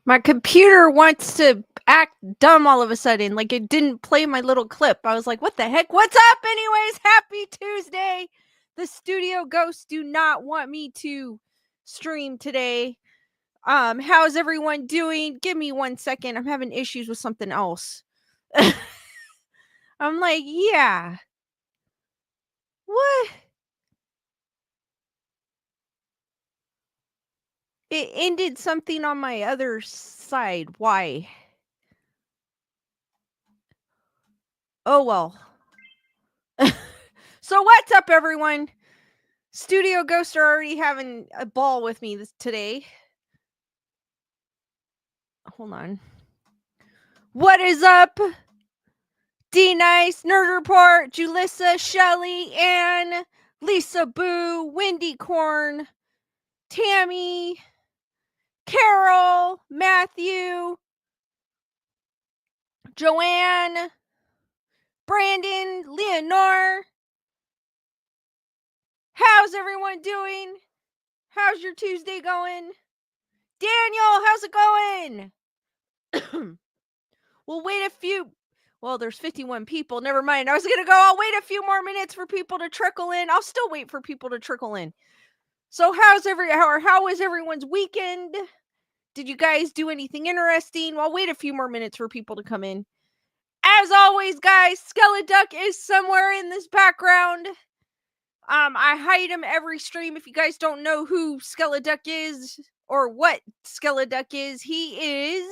My computer wants to act dumb all of a sudden. Like it didn't play my little clip. I was like, what the heck? What's up, anyways? Happy Tuesday. The studio ghosts do not want me to stream today. How's everyone doing? Give me 1 second. I'm having issues with something else. I'm like, yeah. What? It ended something on my other side. Why? Oh well. So what's up, everyone? Studio Ghosts are already having a ball with me today. Hold on. What is up? D Nice, Nerd Report, Julissa, Shelly, Ann, Lisa Boo, Wendy Corn, Tammy, Carol, Matthew, Joanne, Brandon, Leonore. How's everyone doing? How's your Tuesday going? Daniel, how's it going? We'll wait a few. Well, there's 51 people. Never mind. I was going to go. I'll wait a few more minutes for people to trickle in. I'll still wait for people to trickle in. So how was everyone's weekend? Did you guys do anything interesting? I'll wait a few more minutes for people to come in. As always, guys, Skeleduck is somewhere in this background. I hide him every stream. If you guys don't know who Skeleduck is or what Skeleduck is, he is.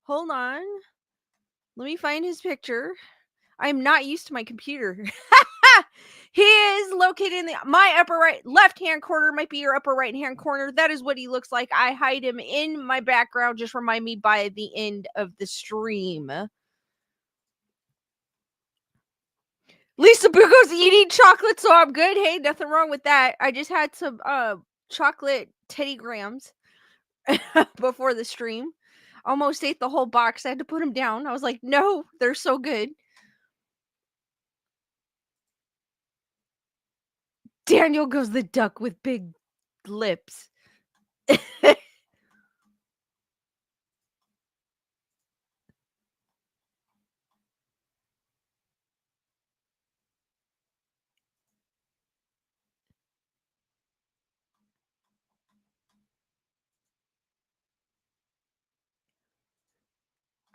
Hold on. Let me find his picture. I'm not used to my computer. He is located in my upper left-hand corner, might be your upper right-hand corner. That is what he looks like. I hide him in my background. Just remind me by the end of the stream. Lisa Bugo's eating chocolate, so I'm good. Hey, nothing wrong with that. I just had some chocolate Teddy Grahams before the stream. Almost ate the whole box. I had to put them down. I was like, no, they're so good. Daniel goes the duck with big lips.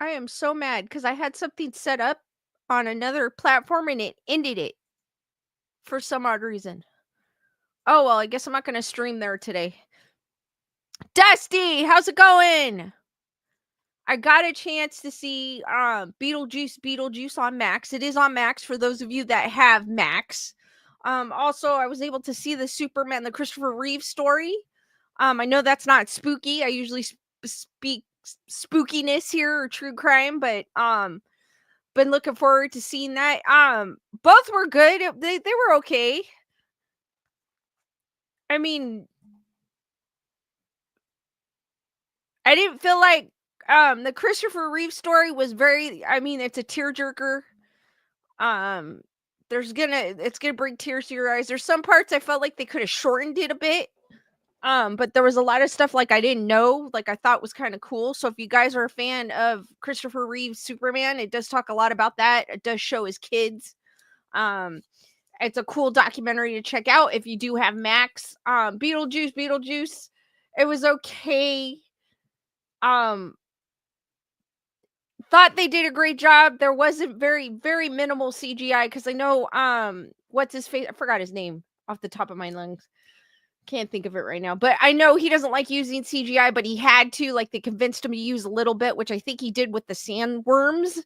I am so mad because I had something set up on another platform and it ended it for some odd reason. Oh, well, I guess I'm not going to stream there today. Dusty, how's it going? I got a chance to see Beetlejuice on Max. It is on Max for those of you that have Max. Also, I was able to see the Superman, the Christopher Reeve story. I know that's not spooky. I usually speak spookiness here or true crime, but been looking forward to seeing that. Both were good. They were okay. I mean, I didn't feel like the Christopher Reeve story was very, I mean, it's a tearjerker. It's gonna bring tears to your eyes. There's some parts I felt like they could have shortened it a bit. But there was a lot of stuff like I didn't know, like I thought was kind of cool. So if you guys are a fan of Christopher Reeve's Superman, it does talk a lot about that. It does show his kids. It's a cool documentary to check out if you do have Max. Beetlejuice. It was okay. Thought they did a great job. There wasn't very minimal CGI because I know what's his face? I forgot his name off the top of my lungs. Can't think of it right now, but I know he doesn't like using CGI, but he had to. Like they convinced him to use a little bit, which I think he did with the sandworms,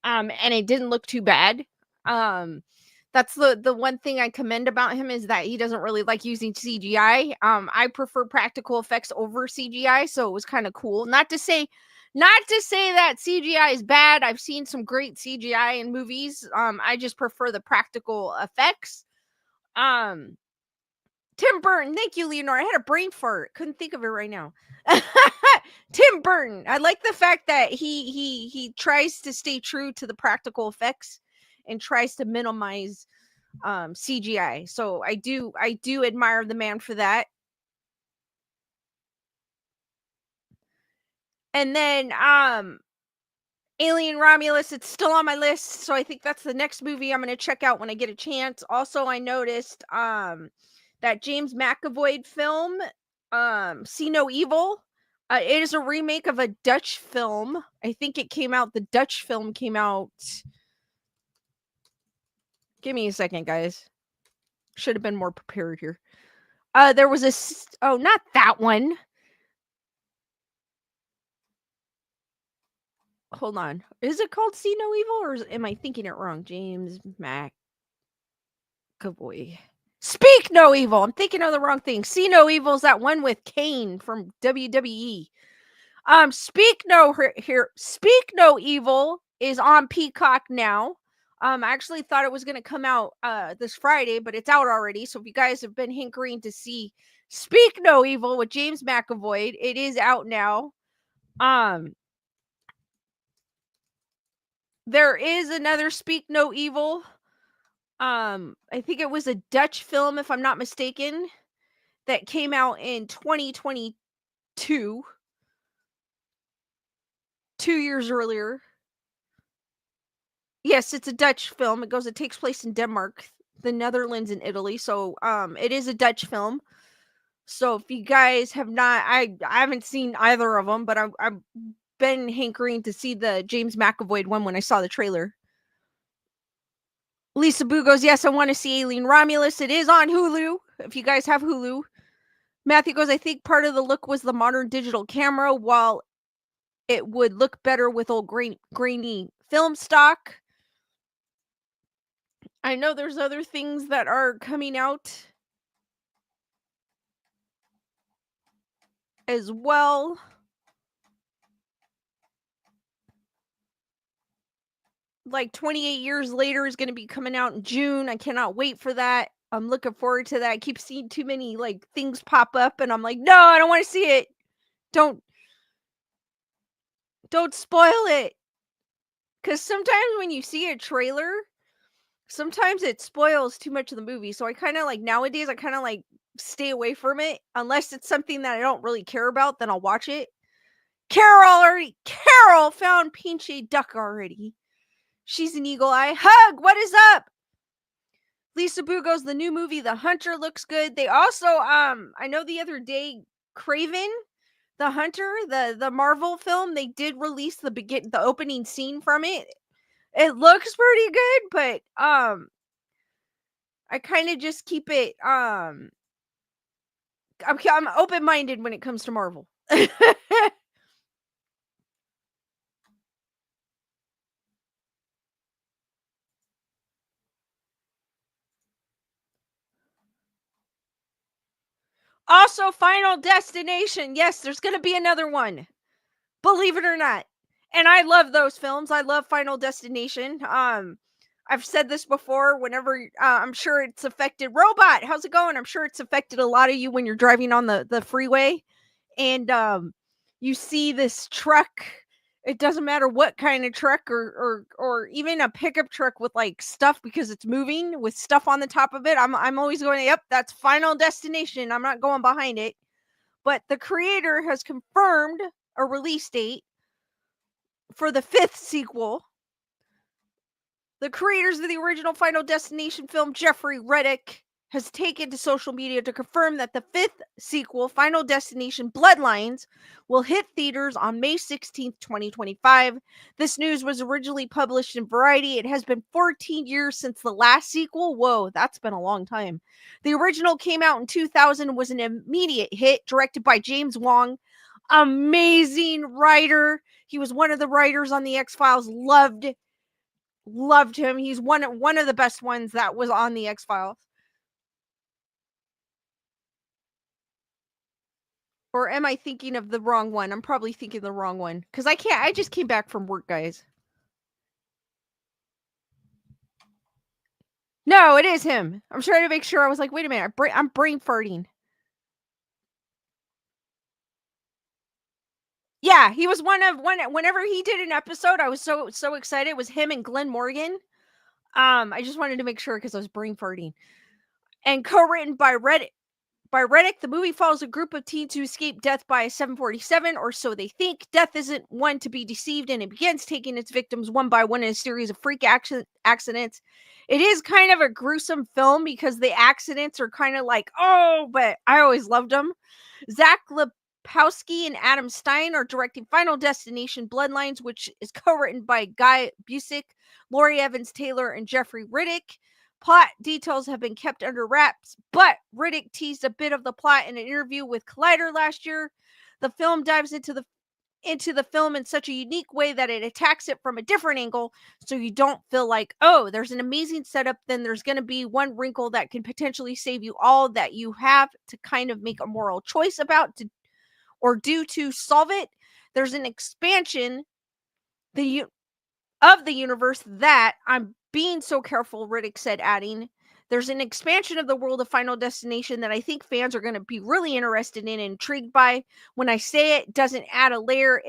and it didn't look too bad. That's the one thing I commend about him is that he doesn't really like using CGI. I prefer practical effects over CGI, so it was kind of cool. Not to say that CGI is bad. I've seen some great CGI in movies. I just prefer the practical effects. Tim Burton, thank you, Leonore. I had a brain fart. Couldn't think of it right now. Tim Burton. I like the fact that he tries to stay true to the practical effects and tries to minimize CGI. So I do admire the man for that. And then Alien Romulus, it's still on my list, so I think that's the next movie I'm gonna check out when I get a chance. Also, I noticed that James McAvoy film, See No Evil. It is a remake of a Dutch film. I think the Dutch film came out. Give me a second, guys. Should have been more prepared here. There was not that one. Hold on. Is it called See No Evil, or am I thinking it wrong? James McAvoy. Speak No Evil. I'm thinking of the wrong thing. See No Evil is that one with Kane from WWE. Speak No Evil is on Peacock now. I actually thought it was going to come out this Friday, but it's out already. So if you guys have been hankering to see Speak No Evil with James McAvoy, it is out now. There is another Speak No Evil. I think it was a Dutch film, if I'm not mistaken, that came out in 2022, 2 years earlier. Yes, it's a Dutch film. It takes place in Denmark, the Netherlands, and Italy. So, it is a Dutch film. So if you guys have not, I haven't seen either of them, but I've been hankering to see the James McAvoy one when I saw the trailer. Lisa Boo goes, yes, I want to see Alien Romulus. It is on Hulu, if you guys have Hulu. Matthew goes, I think part of the look was the modern digital camera, while it would look better with old grainy film stock. I know there's other things that are coming out as well. Like 28 Years Later is going to be coming out in June. I cannot wait for that. I'm looking forward to that. I keep seeing too many like things pop up and I'm like, no, I don't want to see it. Don't spoil it. Cuz sometimes when you see a trailer, sometimes it spoils too much of the movie. So I kind of like nowadays I kind of like stay away from it unless it's something that I don't really care about, then I'll watch it. Carol found Pinchy Duck already. She's an eagle eye. Hug, what is up? Lisa Boo goes, the new movie The Hunter looks good. They also I know the other day Craven the Hunter, the Marvel film, they did release the opening scene from it. It looks pretty good, but I kind of just keep it I'm open-minded when it comes to Marvel. Also, Final Destination. Yes, there's going to be another one. Believe it or not. And I love those films. I love Final Destination. I've said this before whenever I'm sure it's affected Robot. How's it going? I'm sure it's affected a lot of you when you're driving on the freeway and you see this truck. It doesn't matter what kind of truck or even a pickup truck with like stuff because it's moving with stuff on the top of it. I'm always going, yep, that's Final Destination. I'm not going behind it. But the creator has confirmed a release date for the 5th sequel. The creators of the original Final Destination film, Jeffrey Reddick, has taken to social media to confirm that the 5th sequel, Final Destination Bloodlines, will hit theaters on May 16th, 2025. This news was originally published in Variety. It has been 14 years since the last sequel. Whoa, that's been a long time. The original came out in 2000 and was an immediate hit, directed by James Wong. Amazing writer. He was one of the writers on the X-Files. Loved him. He's one of the best ones that was on the X-Files. Or am I thinking of the wrong one? I'm probably thinking the wrong one. Because I just came back from work, guys. No, it is him. I'm trying to make sure. I was like, wait a minute. I'm brain farting. Yeah, he was whenever he did an episode, I was so excited. It was him and Glenn Morgan. I just wanted to make sure because I was brain farting. And co-written by by Reddick. The movie follows a group of teens who escape death by a 747, or so they think. Death isn't one to be deceived, and it begins taking its victims one by one in a series of freak accidents. It is kind of a gruesome film because the accidents are kind of like, oh, but I always loved them. Zach Lepowski and Adam Stein are directing Final Destination Bloodlines, which is co-written by Guy Busick, Laurie Evans Taylor, and Jeffrey Riddick. Plot details have been kept under wraps, but Riddick teased a bit of the plot in an interview with Collider last year. The film dives into the film in such a unique way that it attacks it from a different angle, so you don't feel like, oh, there's an amazing setup, then there's going to be one wrinkle that can potentially save you all, that you have to kind of make a moral choice about to or do to solve it. There's an expansion of the universe that I'm being so careful, Riddick said, adding, there's an expansion of the world of Final Destination that I think fans are going to be really interested in and intrigued by. When I say it doesn't add a layer,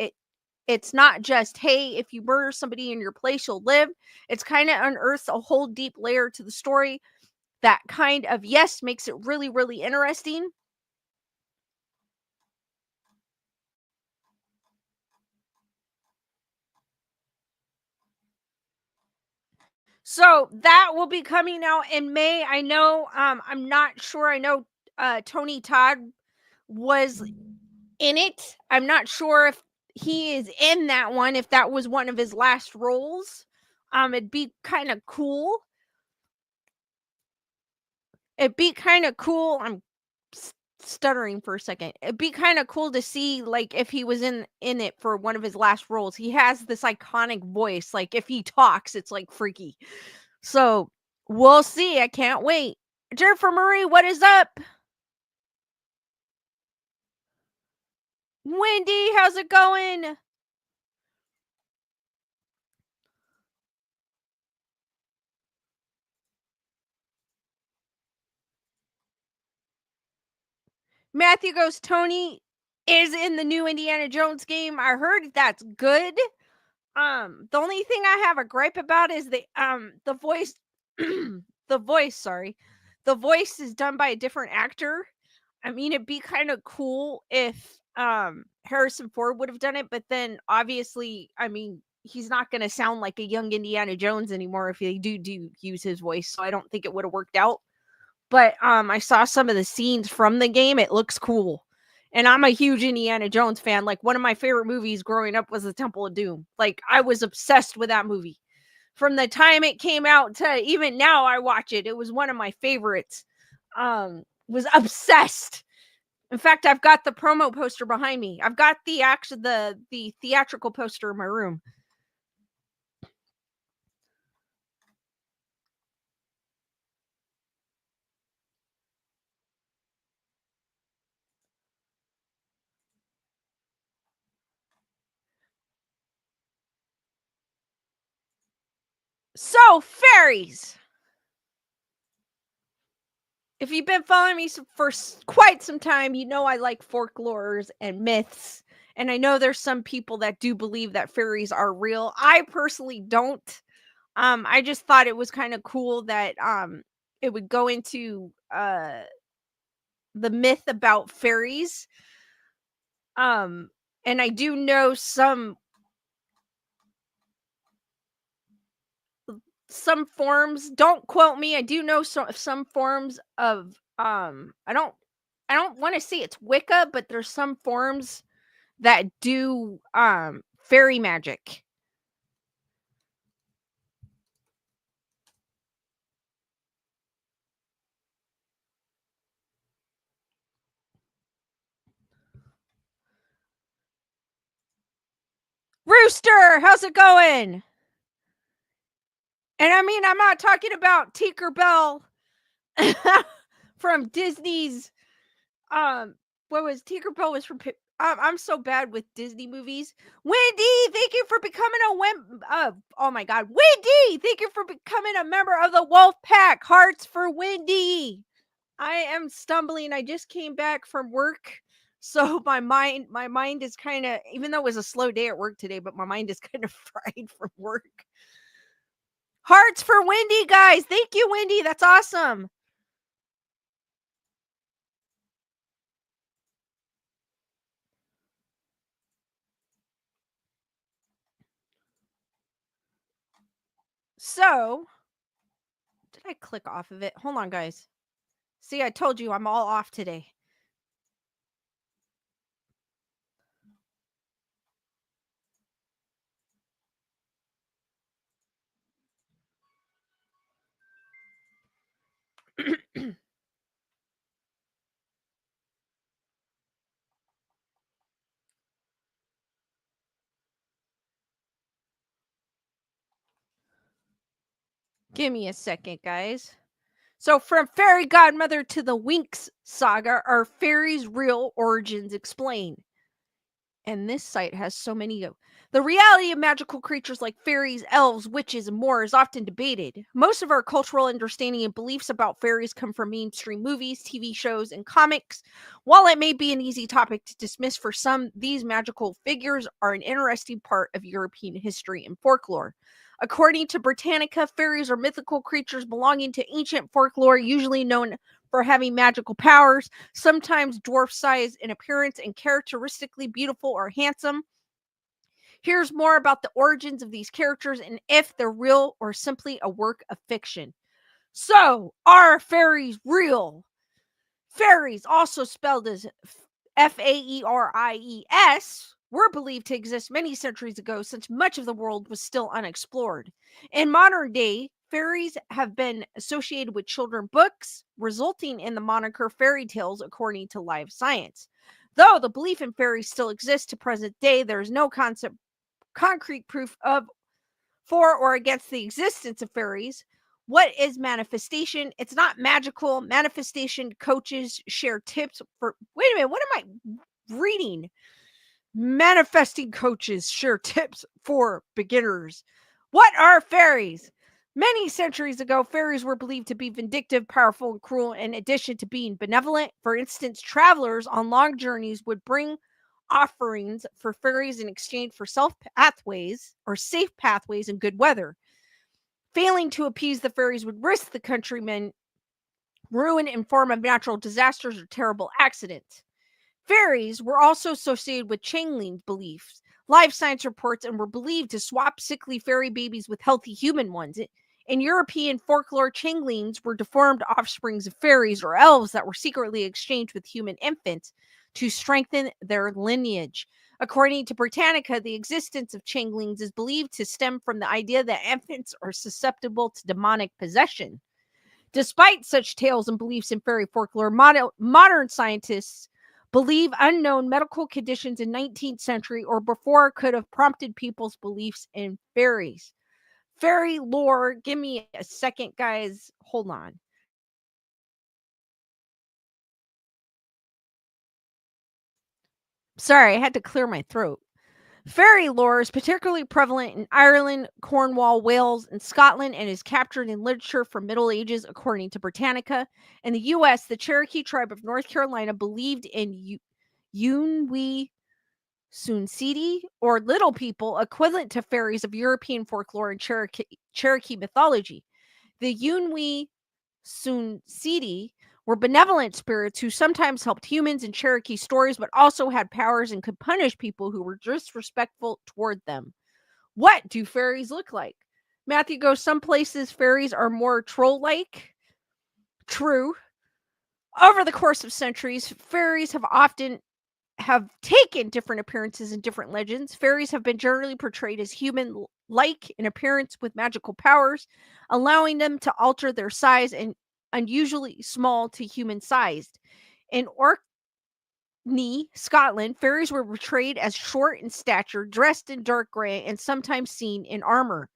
it's not just, hey, if you murder somebody in your place, you'll live. It's kind of unearths a whole deep layer to the story that kind of, yes, makes it really, really interesting. So that will be coming out in May. I know, I'm not sure. I know Tony Todd was in it. I'm not sure if he is in that one, if that was one of his last roles. It'd be kind of cool. It'd be kind of cool. I'm stuttering for a second. It'd be kind of cool to see, like, if he was in it for one of his last roles. He has this iconic voice. Like, if he talks, it's like freaky. So we'll see. I can't wait. Jennifer Murray, what is up? Wendy, how's it going? Matthew goes, Tony is in the new Indiana Jones game. I heard that's good. The only thing I have a gripe about is the voice the voice, sorry. The voice is done by a different actor. I mean, it'd be kind of cool if Harrison Ford would have done it, but then obviously, I mean, he's not going to sound like a young Indiana Jones anymore if they do use his voice, so I don't think it would have worked out. But I saw some of the scenes from the game. It looks cool. And I'm a huge Indiana Jones fan. Like, one of my favorite movies growing up was The Temple of Doom. Like, I was obsessed with that movie. From the time it came out to even now I watch it. It was one of my favorites. Was obsessed. In fact, I've got the promo poster behind me. I've got the theatrical poster in my room. So, fairies. If you've been following me for quite some time, you know I like folklores and myths. And I know there's some people that do believe that fairies are real. I personally don't. I just thought it was kind of cool that it would go into the myth about fairies. And I do know some forms, don't quote me, I do know some forms of I don't want to say it's Wicca, but there's some forms that do fairy magic. Rooster, how's it going? And I mean, I'm not talking about Tinkerbell from Disney's what was Tinkerbell was from I'm so bad with Disney movies. Wendy, thank you for becoming oh my god. Wendy, thank you for becoming a member of the Wolf Pack. Hearts for Wendy. I am stumbling. I just came back from work. So my mind is kind of, even though it was a slow day at work today, but my mind is kind of fried from work. Hearts for Wendy, guys. Thank you, Wendy. That's awesome. So, did I click off of it? Hold on, guys. See, I told you I'm all off today. Give me a second, guys. So, from Fairy Godmother to the Winx Saga, are fairies' real origins explained? And this site has so many of the reality of magical creatures like fairies, elves, witches, and more is often debated. Most of our cultural understanding and beliefs about fairies come from mainstream movies, TV shows, and comics. While it may be an easy topic to dismiss for some, these magical figures are an interesting part of European history and folklore. According to Britannica, fairies are mythical creatures belonging to ancient folklore, usually known for having magical powers, sometimes dwarf size in appearance and characteristically beautiful or handsome. Here's more about the origins of these characters and if they're real or simply a work of fiction. So, are fairies real? Fairies, also spelled as Fairies, were believed to exist many centuries ago since much of the world was still unexplored. In modern day, fairies have been associated with children books, resulting in the moniker fairy tales according to Live Science. Though the belief in fairies still exists to present day, there is no concrete proof of for or against the existence of fairies. What is manifestation? It's not magical. Manifestation coaches share tips for. Wait a minute, what am I reading? Manifesting coaches share tips for beginners. What are fairies? Many centuries ago, fairies were believed to be vindictive, powerful, and cruel, in addition to being benevolent. For instance, travelers on long journeys would bring offerings for fairies in exchange for safe pathways and good weather. Failing to appease the fairies would risk the countrymen ruin in form of natural disasters or terrible accidents. Fairies were also associated with changeling beliefs. Live science reports and were believed to swap sickly fairy babies with healthy human ones. In European folklore, changelings were deformed offsprings of fairies or elves that were secretly exchanged with human infants to strengthen their lineage. According to Britannica, the existence of changelings is believed to stem from the idea that infants are susceptible to demonic possession. Despite such tales and beliefs in fairy folklore, modern scientists believe unknown medical conditions in 19th century or before could have prompted people's beliefs in fairies. Fairy lore, give me a second, guys. Hold on. Sorry, I had to clear my throat. Fairy lore is particularly prevalent in Ireland, Cornwall, Wales, and Scotland and is captured in literature from Middle Ages, according to Britannica. In the U.S., the Cherokee tribe of North Carolina believed in Unwi Sunseti, or little people, equivalent to fairies of European folklore and Cherokee mythology. The Unwi Sunseti were benevolent spirits who sometimes helped humans in Cherokee stories, but also had powers and could punish people who were disrespectful toward them. What do fairies look like? Matthew goes, some places fairies are more troll like. True. Over the course of centuries, fairies have taken different appearances in different legends. Fairies have been generally portrayed as human like in appearance with magical powers, allowing them to alter their size and unusually small to human sized. In Orkney, Scotland, fairies were portrayed as short in stature, dressed in dark gray, and sometimes seen in armor.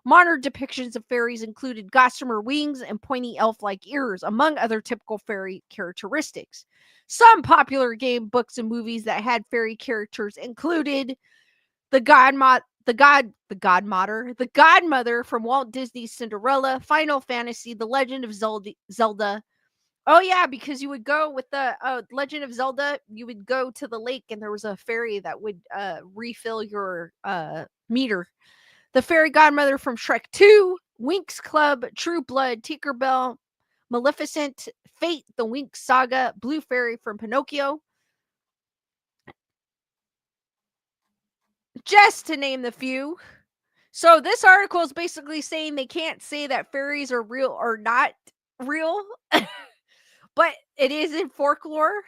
Modern depictions of fairies included gossamer wings and pointy elf like ears, among other typical fairy characteristics. Some popular game, books, and movies that had fairy characters included the Godmother from Walt Disney's Cinderella, Final Fantasy, The Legend of Zelda. Oh yeah, because you would go with the Legend of Zelda, you would go to the lake and there was a fairy that would refill your meter. The Fairy Godmother from Shrek 2, Winx Club, True Blood, Tinkerbell, Maleficent, Fate, the Winx Saga, Blue Fairy from Pinocchio. Just to name the few. So this article is basically saying they can't say that fairies are real or not real, but it is in folklore.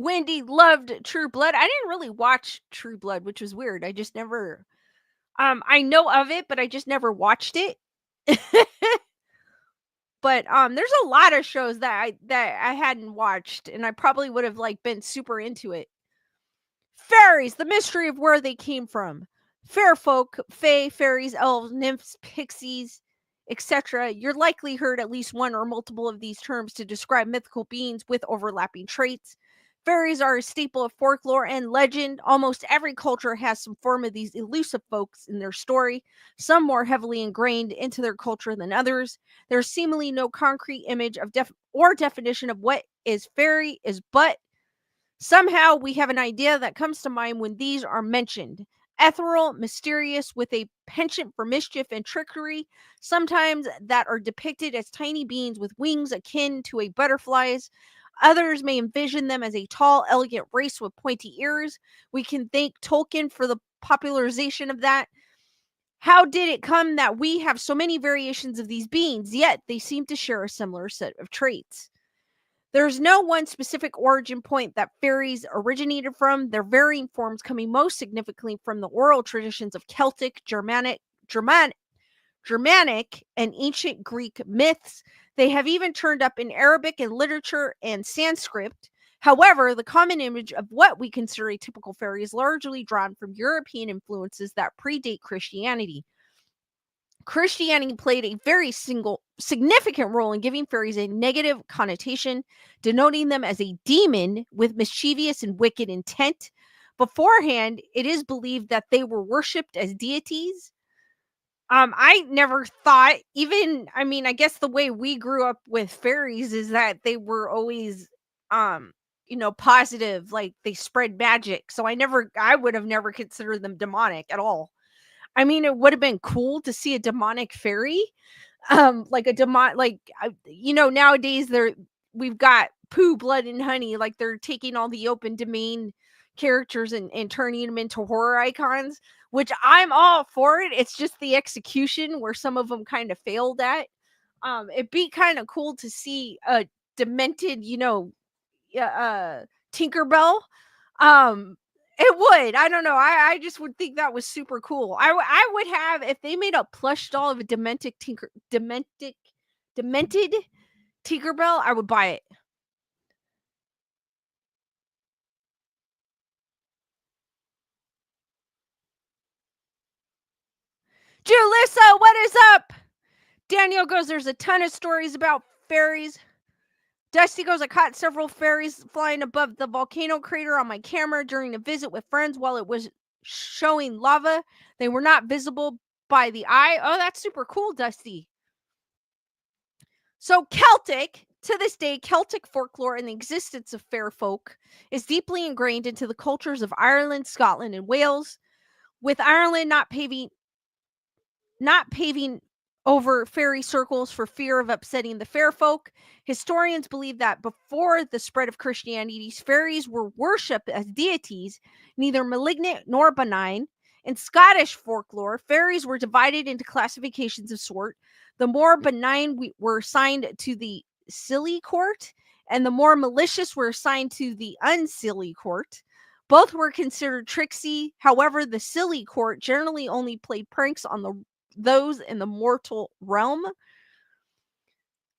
Wendy loved True Blood. I didn't really watch True Blood, which was weird. I just never I know of it, but I just never watched it. But there's a lot of shows that I hadn't watched and I probably would have like been super into it. Fairies, the mystery of where they came from. Fair folk, fae, fairies, elves, nymphs, pixies, etc. You're likely heard at least one or multiple of these terms to describe mythical beings with overlapping traits. Fairies are a staple of folklore and legend. Almost every culture has some form of these elusive folks in their story, some more heavily ingrained into their culture than others. There's seemingly no concrete image of definition of what is fairy is, but somehow we have an idea that comes to mind when these are mentioned. Ethereal, mysterious, with a penchant for mischief and trickery, sometimes that are depicted as tiny beings with wings akin to a butterfly's. Others may envision them as a tall, elegant race with pointy ears. We can thank Tolkien for the popularization of that. How did it come that we have so many variations of these beings, yet they seem to share a similar set of traits? There's no one specific origin point that fairies originated from, their varying forms coming most significantly from the oral traditions of Celtic, Germanic, and ancient Greek myths. They have even turned up in Arabic and literature and Sanskrit. However, the common image of what we consider a typical fairy is largely drawn from European influences that predate Christianity. Christianity played a very significant role in giving fairies a negative connotation, denoting them as a demon with mischievous and wicked intent. Beforehand, it is believed that they were worshipped as deities. I never thought, even, I mean, I guess the way we grew up with fairies is that they were always, um, positive, like they spread magic. So I would have never considered them demonic at all. I mean, it would have been cool to see a demonic fairy, like a nowadays we've got poo, blood, and honey. Like they're taking all the open domain characters and turning them into horror icons, which I'm all for it. It's just the execution where some of them kind of failed at. It'd be kind of cool to see a demented, Tinkerbell. Um, it would. I don't know. I just would think that was super cool. I would have, if they made a plush doll of a demented Tinkerbell, I would buy it. Julissa, what is up? Daniel goes, there's a ton of stories about fairies. Dusty goes, I caught several fairies flying above the volcano crater on my camera during a visit with friends while it was showing lava. They were not visible by the eye. Oh, that's super cool, Dusty. So, to this day, Celtic folklore and the existence of fair folk is deeply ingrained into the cultures of Ireland, Scotland, and Wales, with Ireland not paving over fairy circles for fear of upsetting the fair folk. Historians believe that before the spread of Christianity, fairies were worshipped as deities, neither malignant nor benign. In Scottish folklore, fairies were divided into classifications of sort. The more benign were assigned to the silly court, and the more malicious were assigned to the unsilly court. Both were considered tricksy. However, the silly court generally only played pranks on those in the mortal realm.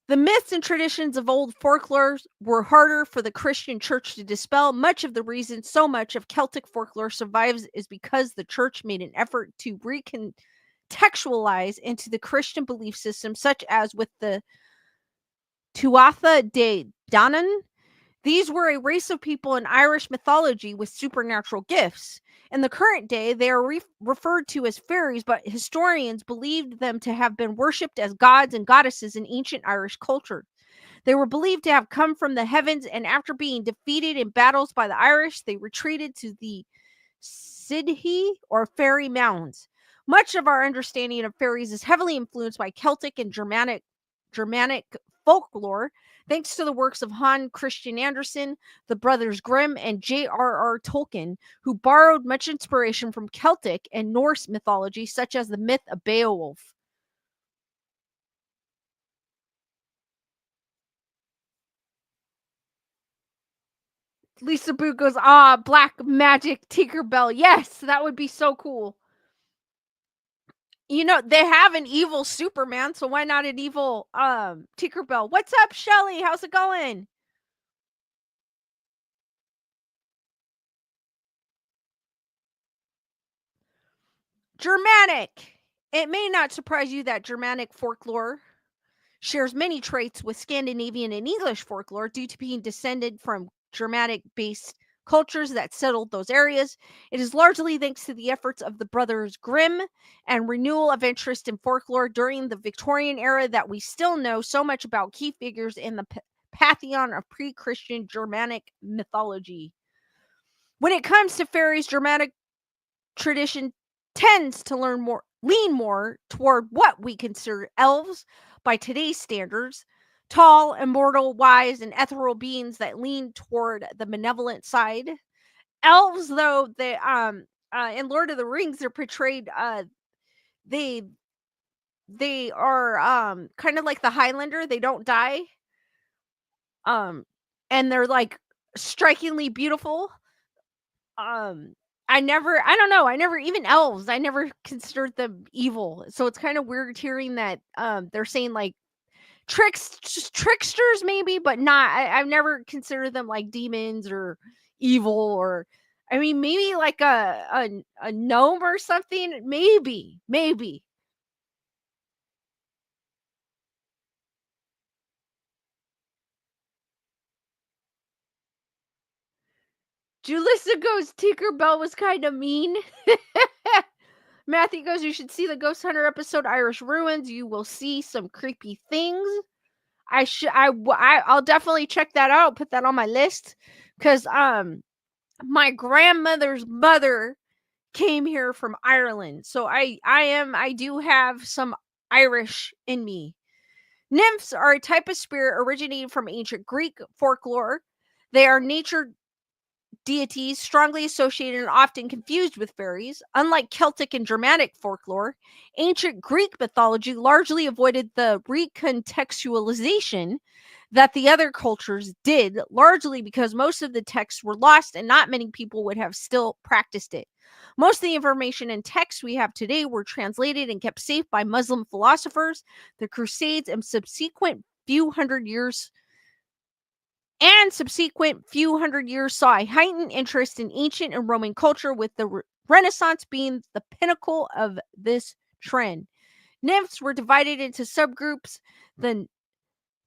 The myths and traditions of old folklore were harder for the Christian church to dispel. Much of the reason so much of Celtic folklore survives is because the church made an effort to recontextualize into the Christian belief system, such as with the Tuatha de Danann. These were a race of people in Irish mythology with supernatural gifts. In the current day, they are referred to as fairies, but historians believed them to have been worshipped as gods and goddesses in ancient Irish culture. They were believed to have come from the heavens, and after being defeated in battles by the Irish, they retreated to the Sidhe or Fairy Mounds. Much of our understanding of fairies is heavily influenced by Celtic and Germanic folklore, thanks to the works of Hans Christian Andersen, the Brothers Grimm, and J.R.R. Tolkien, who borrowed much inspiration from Celtic and Norse mythology, such as the myth of Beowulf. Lisa Boo goes, black magic Tinkerbell. Yes, that would be so cool. You know, they have an evil Superman, so why not an evil Tinkerbell? What's up, Shelly? How's it going? Germanic. It may not surprise you that Germanic folklore shares many traits with Scandinavian and English folklore due to being descended from Germanic based cultures that settled those areas. It is largely thanks to the efforts of the Brothers Grimm and renewal of interest in folklore during the Victorian era that we still know so much about key figures in the pantheon of pre Christian Germanic mythology. When it comes to fairies, Germanic tradition tends to lean more toward what we consider elves by today's standards, tall, immortal, wise, and ethereal beings that lean toward the benevolent side. Elves, though, they in Lord of the Rings, they're portrayed they they are kind of like the Highlander. They don't die. Um and they're like strikingly beautiful. Um, I don't know, I never even elves, I never considered them evil. So it's kind of weird hearing that they're saying like tricksters maybe, but not I've never considered them like demons or evil or I mean maybe like a gnome or something. Maybe. Julissa goes Tinkerbell was kind of mean. Matthew goes, you should see the Ghost Hunter episode Irish Ruins. You will see some creepy things. I'll definitely check that out. Put that on my list because my grandmother's mother came here from Ireland, so I do have some Irish in me. Nymphs are a type of spirit originating from ancient Greek folklore. They are nature deities strongly associated and often confused with fairies. Unlike Celtic and Germanic folklore, ancient Greek mythology largely avoided the recontextualization that the other cultures did, largely because most of the texts were lost and not many people would have still practiced it. Most of the information and texts we have today were translated and kept safe by Muslim philosophers. The Crusades and subsequent few hundred years saw a heightened interest in ancient and Roman culture, with the Renaissance being the pinnacle of this trend. Nymphs were divided into subgroups: the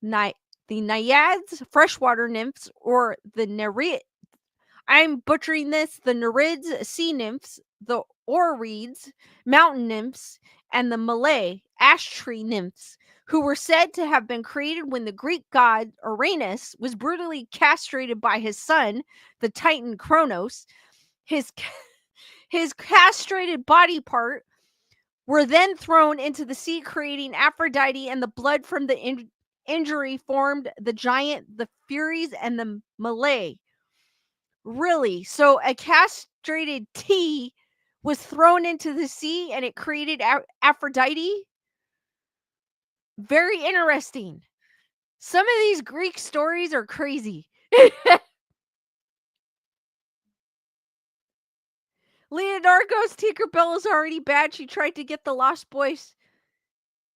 naiads, freshwater nymphs, or the nereids. I'm butchering this. The nereids, sea nymphs, the oreads, mountain nymphs, and the Malay ash tree nymphs, who were said to have been created when the Greek god Uranus was brutally castrated by his son, the Titan Kronos. His his castrated body part were then thrown into the sea, creating Aphrodite, and the blood from the injury formed the giant, the Furies, and the Malay. Really? So a castrated T was thrown into the sea and it created Aphrodite? Very interesting. Some of these Greek stories are crazy. Leonardo's Tinkerbell is already bad. She tried to get the Lost Boys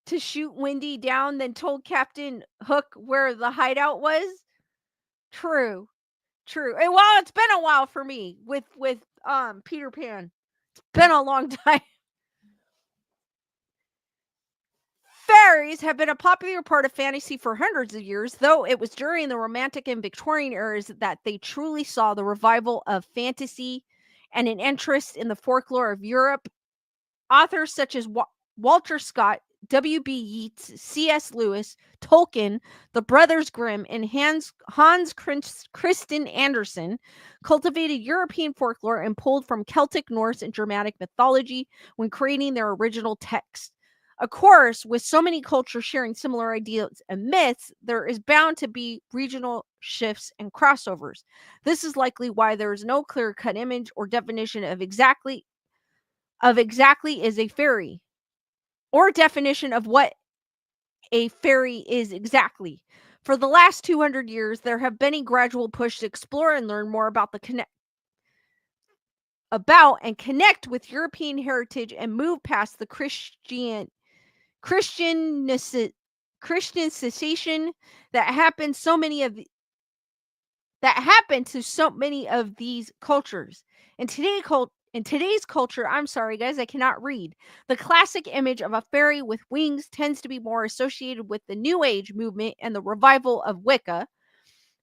to shoot Wendy down, then told Captain Hook where the hideout was. True. And well, it's been a while for me with Peter Pan. It's been a long time. Fairies have been a popular part of fantasy for hundreds of years, though it was during the Romantic and Victorian eras that they truly saw the revival of fantasy and an interest in the folklore of Europe. Authors such as Walter Scott W.B. Yeats, C.S. Lewis, Tolkien, the Brothers Grimm, and Hans Christian Andersen cultivated European folklore and pulled from Celtic, Norse, and Germanic mythology when creating their original text. Of course, with so many cultures sharing similar ideas and myths, there is bound to be regional shifts and crossovers. This is likely why there is no clear-cut image or definition of exactly is a fairy, or definition of what a fairy is exactly. For the last 200 years, there have been a gradual push to explore and learn more about and connect with European heritage and move past the Christianization that happened to so many of these cultures. In today's culture, I'm sorry guys, I cannot read. The classic image of a fairy with wings tends to be more associated with the New Age movement and the revival of Wicca.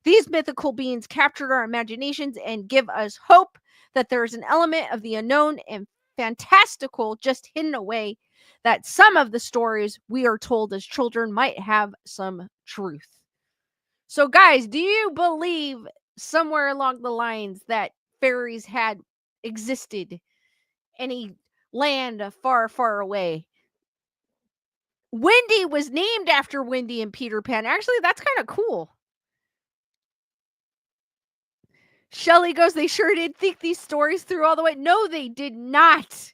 These mythical beings captured our imaginations and give us hope that there is an element of the unknown and fantastical just hidden away, that some of the stories we are told as children might have some truth. So, guys, do you believe somewhere along the lines that fairies had existed in a land far, far away? Wendy was named after Wendy and Peter Pan. Actually, that's kind of cool. Shelley goes, they sure did think these stories through all the way. No, they did not.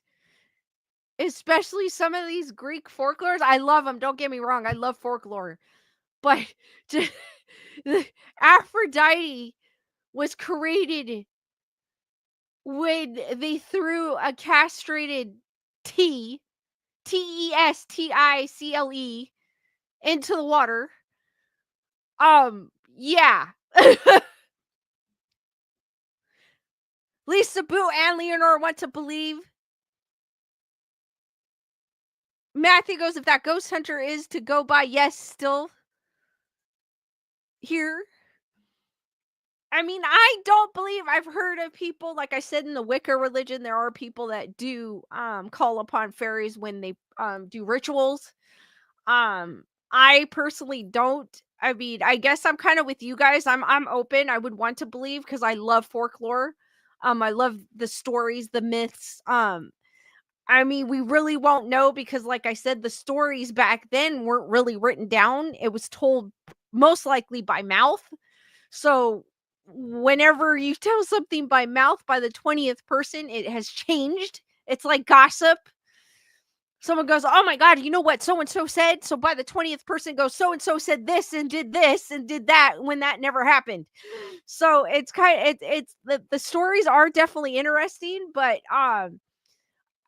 Especially some of these Greek folklores. I love them. Don't get me wrong. I love folklore. But Aphrodite was created when they threw a castrated Testicle, into the water. Yeah. Lisa Boo and Leonore want to believe. Matthew goes, if that ghost hunter is to go by, yes, still here. I mean, I don't believe, I've heard of people, like I said, in the Wicca religion, there are people that do call upon fairies when they do rituals. I personally don't. I mean, I guess I'm kind of with you guys. I'm open. I would want to believe because I love folklore. I love the stories, the myths. I mean, we really won't know because, like I said, the stories back then weren't really written down. It was told most likely by mouth. So whenever you tell something by mouth by the 20th person, it has changed. It's like gossip. Someone goes, oh my God, you know what so and so said? So by the 20th person goes, so and so said this and did that when that never happened. So it's kind of it's the stories are definitely interesting, but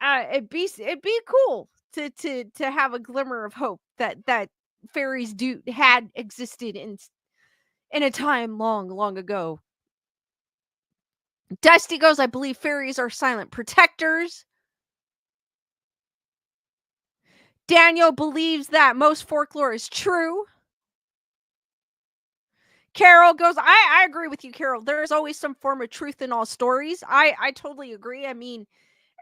it'd be cool to have a glimmer of hope that fairies had existed in a time long ago. Dusty goes, I believe fairies are silent protectors. Daniel believes that most folklore is true. Carol goes, I agree with you, Carol. There is always some form of truth in all stories. I totally agree. I mean,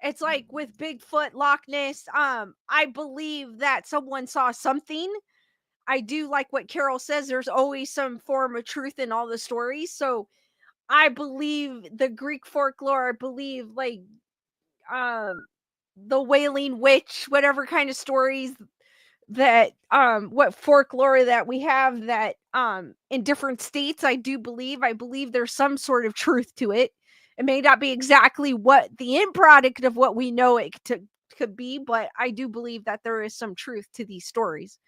it's like with Bigfoot, Loch Ness. I believe that someone saw something. I do like what Carol says. There's always some form of truth in all the stories. So I believe the Greek folklore. I believe like um the Wailing Witch, whatever kind of stories that what folklore that we have that in different states. I believe there's some sort of truth to it. It may not be exactly what the end product of what we know it could be, but I do believe that there is some truth to these stories.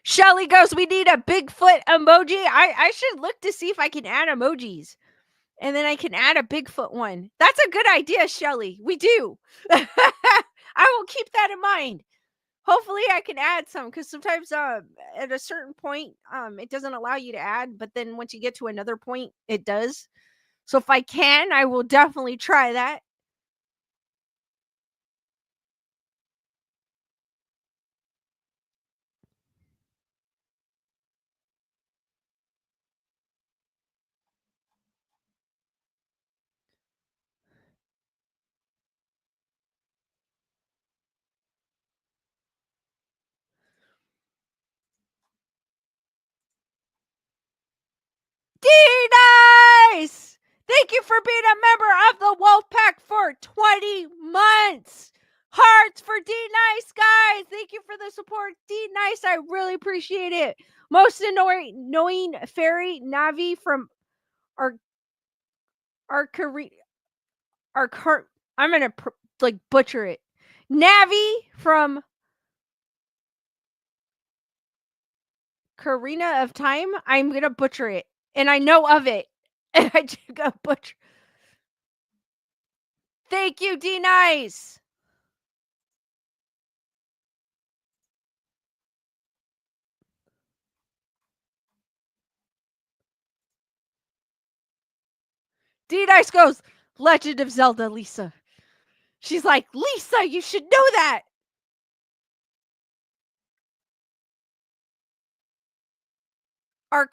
Shelly goes, we need a Bigfoot emoji. I should look to see if I can add emojis. And then I can add a Bigfoot one. That's a good idea, Shelly. We do. I will keep that in mind. Hopefully I can add some, because sometimes at a certain point it doesn't allow you to add, but then once you get to another point it does. So if I can, I will definitely try that. Thank you for being a member of the Wolfpack for 20 months. Hearts for D Nice, guys. Thank you for the support, D Nice. I really appreciate it. Most annoying fairy Navi from our I'm gonna butcher it. Navi from Karina of Time. I'm gonna butcher it, and I know of it. And I just got butcher. Thank you, D Nice. D Nice goes, Legend of Zelda, Lisa. She's like, Lisa, you should know that. I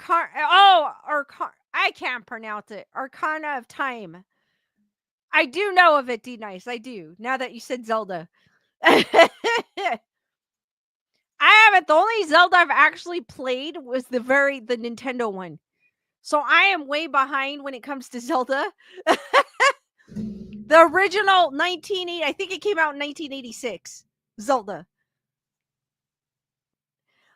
can't pronounce it. Arcana of Time. I do know of it, D Nice. I do. Now that you said Zelda. I haven't. The only Zelda I've actually played was the Nintendo one. So I am way behind when it comes to Zelda. The original 1980, I think it came out in 1986. Zelda.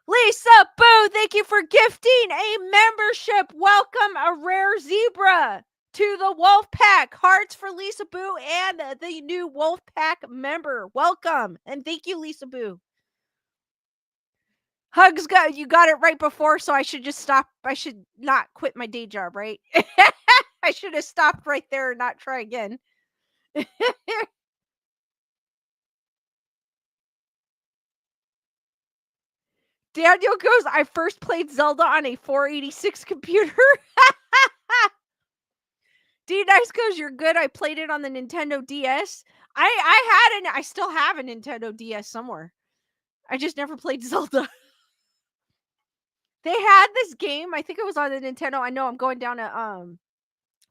Lisa Boo, thank you for gifting a membership. Welcome a rare zebra to the Wolfpack. Hearts for Lisa Boo and the new Wolfpack member. Welcome. And thank you, Lisa Boo. Hugs, you got it right before, so I should just stop. I should not quit my day job, right? I should have stopped right there and not try again. Daniel goes, I first played Zelda on a 486 computer. D Nice goes, you're good. I played it on the Nintendo DS. I still have a Nintendo DS somewhere. I just never played Zelda. They had this game. I think it was on the Nintendo. I know I'm going down a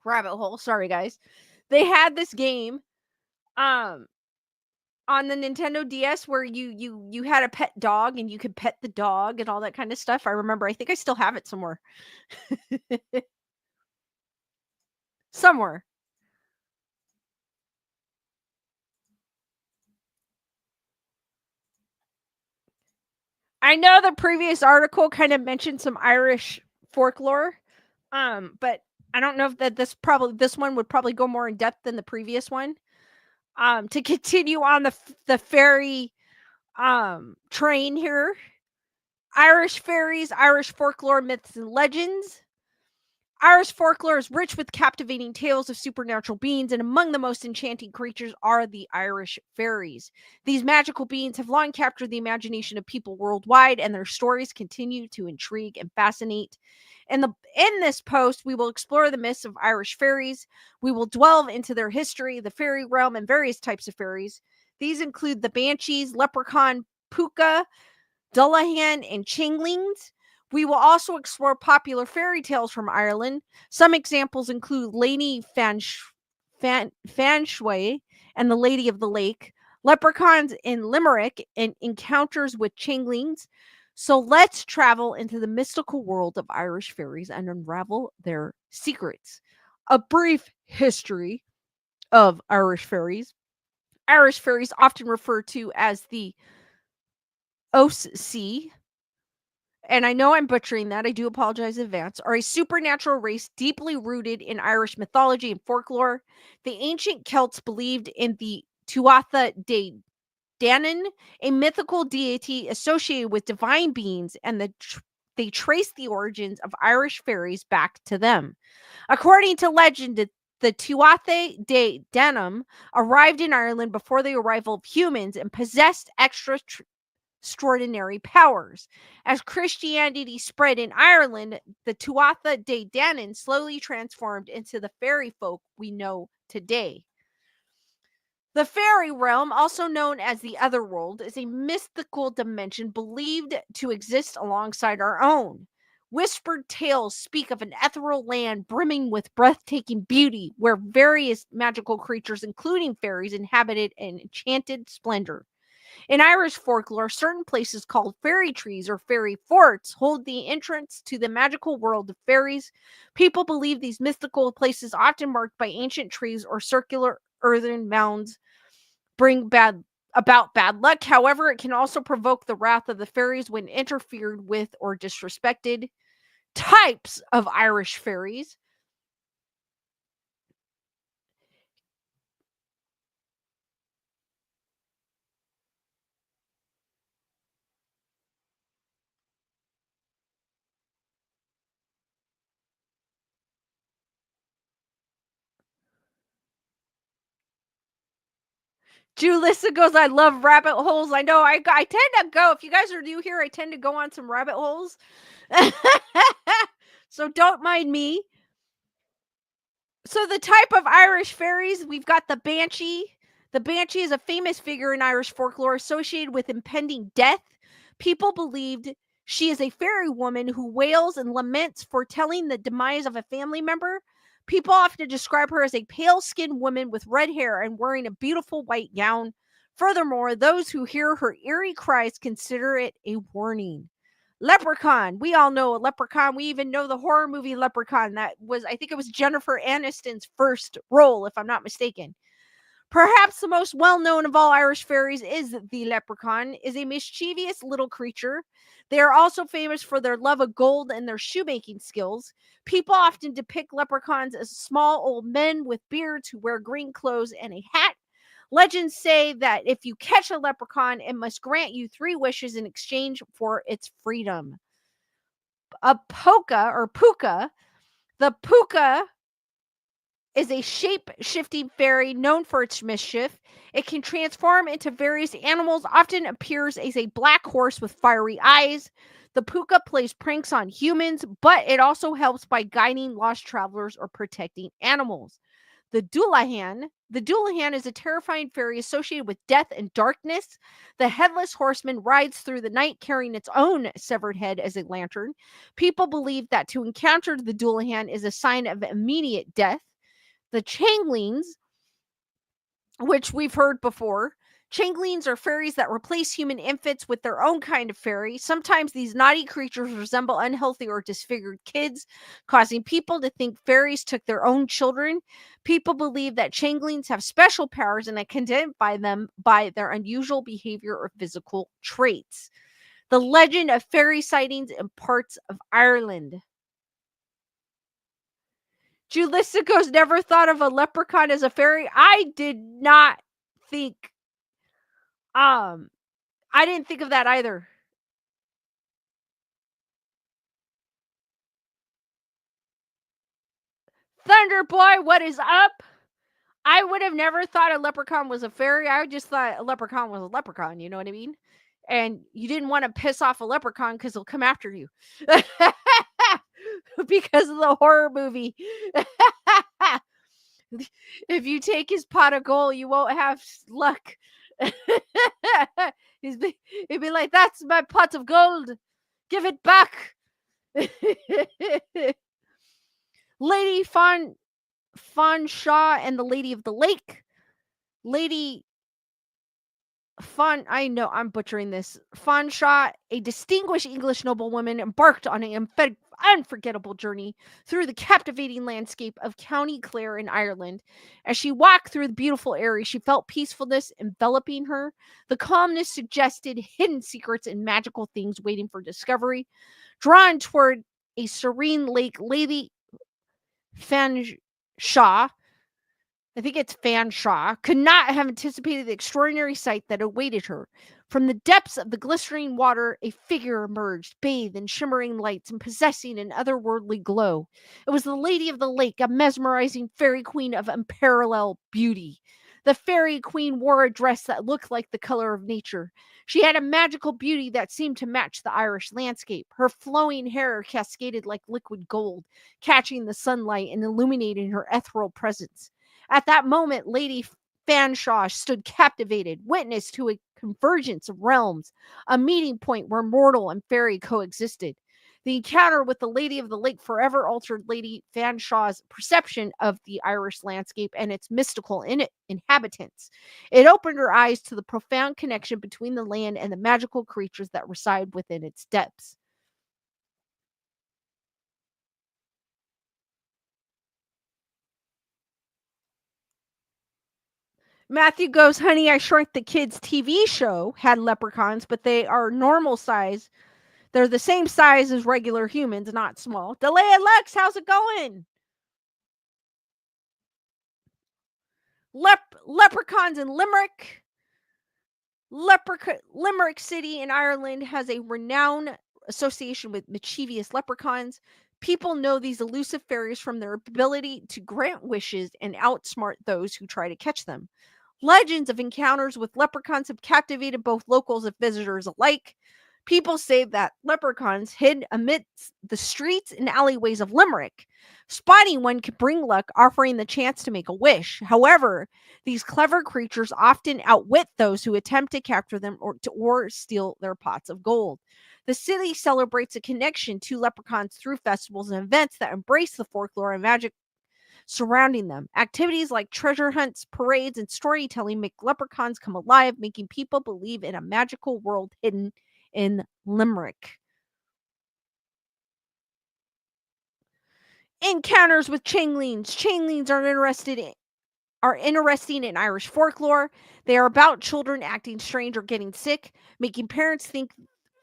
rabbit hole. Sorry, guys. They had this game on the Nintendo DS where you had a pet dog and you could pet the dog and all that kind of stuff. I remember. I think I still have it somewhere. Somewhere. I know the previous article kind of mentioned some Irish folklore, but I don't know if this one would probably go more in depth than the previous one. To continue on the fairy train here, Irish fairies, Irish folklore, myths, and legends. Irish folklore is rich with captivating tales of supernatural beings, and among the most enchanting creatures are the Irish fairies. These magical beings have long captured the imagination of people worldwide, and their stories continue to intrigue and fascinate. In this post, we will explore the myths of Irish fairies. We will delve into their history, the fairy realm, and various types of fairies. These include the banshees, leprechaun, puka, Dullahan, and changelings. We will also explore popular fairy tales from Ireland. Some examples include Lady Fanshawe and the Lady of the Lake, leprechauns in Limerick, and encounters with changelings. So let's travel into the mystical world of Irish fairies and unravel their secrets. A brief history of Irish fairies. Irish fairies, often referred to as the Osea, and I know I'm butchering that, I do apologize in advance, are a supernatural race deeply rooted in Irish mythology and folklore. The ancient Celts believed in the Tuatha De Danann, a mythical deity associated with divine beings, and they trace the origins of Irish fairies back to them. According to legend, the Tuatha De Danann arrived in Ireland before the arrival of humans and possessed extraordinary powers. As Christianity spread in Ireland, the Tuatha De Danann slowly transformed into the fairy folk we know today. The fairy realm, also known as the Otherworld, is a mystical dimension believed to exist alongside our own. Whispered tales speak of an ethereal land brimming with breathtaking beauty where various magical creatures, including fairies, inhabited an enchanted splendor. In Irish folklore, certain places called fairy trees or fairy forts hold the entrance to the magical world of fairies. People believe these mystical places, often marked by ancient trees or circular earthen mounds, bring bad luck. However, it can also provoke the wrath of the fairies when interfered with or disrespected. Types of Irish fairies. Julissa goes, I love rabbit holes. I know. I tend to go. If you guys are new here, I tend to go on some rabbit holes. So don't mind me. So the type of Irish fairies, we've got the banshee. The banshee is a famous figure in Irish folklore associated with impending death. People believed she is a fairy woman who wails and laments, foretelling the demise of a family member. People often describe her as a pale-skinned woman with red hair and wearing a beautiful white gown. Furthermore, those who hear her eerie cries consider it a warning. Leprechaun. We all know a leprechaun. We even know the horror movie Leprechaun. That was, I think it was Jennifer Aniston's first role, if I'm not mistaken. Perhaps the most well-known of all Irish fairies is the leprechaun, is a mischievous little creature. They are also famous for their love of gold and their shoemaking skills. People often depict leprechauns as small old men with beards who wear green clothes and a hat. Legends say that if you catch a leprechaun, it must grant you 3 wishes in exchange for its freedom. A polka or puka. The puka is a shape-shifting fairy known for its mischief. It can transform into various animals, often appears as a black horse with fiery eyes. The puka plays pranks on humans, but it also helps by guiding lost travelers or protecting animals. The Dullahan. The Dullahan is a terrifying fairy associated with death and darkness. The headless horseman rides through the night carrying its own severed head as a lantern. People believe that to encounter the Dullahan is a sign of immediate death. The Changelings, which we've heard before. Changelings are fairies that replace human infants with their own kind of fairy. Sometimes these naughty creatures resemble unhealthy or disfigured kids, causing people to think fairies took their own children. People believe that changelings have special powers and can identify them by their unusual behavior or physical traits. The legend of fairy sightings in parts of Ireland. Julissicos never thought of a leprechaun as a fairy. I did not think I didn't think of that either. Thunder Boy, what is up? I would have never thought a leprechaun was a fairy. I just thought a leprechaun was a leprechaun, you know what I mean? And you didn't want to piss off a leprechaun because he'll come after you. Because of the horror movie. If you take his pot of gold, you won't have luck. He'd be like, that's my pot of gold. Give it back. Lady Fanshawe and the Lady of the Lake. Lady I know I'm butchering this. Fanshawe, a distinguished English noblewoman, embarked on an unforgettable journey through the captivating landscape of County Clare in Ireland. As she walked through the beautiful area, she felt peacefulness enveloping her. The calmness suggested hidden secrets and magical things waiting for discovery. Drawn toward a serene lake, Lady Fanshawe, I think it's Fanshawe, could not have anticipated the extraordinary sight that awaited her. From the depths of the glistening water, a figure emerged, bathed in shimmering lights and possessing an otherworldly glow. It was the Lady of the Lake, a mesmerizing fairy queen of unparalleled beauty. The fairy queen wore a dress that looked like the color of nature. She had a magical beauty that seemed to match the Irish landscape. Her flowing hair cascaded like liquid gold, catching the sunlight and illuminating her ethereal presence. At that moment, Lady Fanshawe stood captivated, witness to a convergence of realms, a meeting point where mortal and fairy coexisted. The encounter with the Lady of the Lake forever altered Lady Fanshaw's perception of the Irish landscape and its mystical inhabitants. It opened her eyes to the profound connection between the land and the magical creatures that reside within its depths. Matthew goes, Honey, I Shrunk the Kids TV show had leprechauns, but they are normal size. They're the same size as regular humans, not small. Delay Lex, how's it going? Leprechauns in Limerick. Limerick City in Ireland has a renowned association with mischievous leprechauns. People know these elusive fairies from their ability to grant wishes and outsmart those who try to catch them. Legends of encounters with leprechauns have captivated both locals and visitors alike. People say that leprechauns hid amidst the streets and alleyways of Limerick. Spotting one can bring luck, offering the chance to make a wish. However, these clever creatures often outwit those who attempt to capture them or steal their pots of gold. The city celebrates a connection to leprechauns through festivals and events that embrace the folklore and magic surrounding them. Activities like treasure hunts, parades, and storytelling make leprechauns come alive, making people believe in a magical world hidden in Limerick. Encounters with changelings. Changelings are interesting in Irish folklore. They are about children acting strange or getting sick, making parents think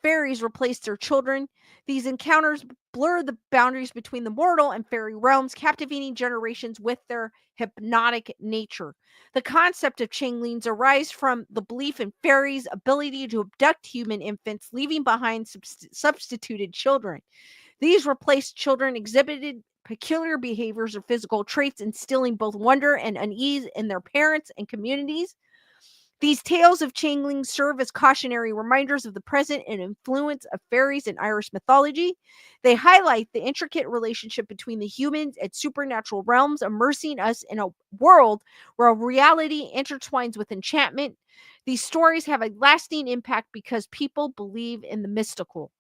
fairies replaced their children. These encounters blur the boundaries between the mortal and fairy realms, captivating generations with their hypnotic nature. The concept of changelings arises from the belief in fairies' ability to abduct human infants, leaving behind substituted children. These replaced children exhibited peculiar behaviors or physical traits, instilling both wonder and unease in their parents and communities. These tales of changelings serve as cautionary reminders of the present and influence of fairies in Irish mythology. They highlight the intricate relationship between the humans and supernatural realms, immersing us in a world where reality intertwines with enchantment. These stories have a lasting impact because people believe in the mystical.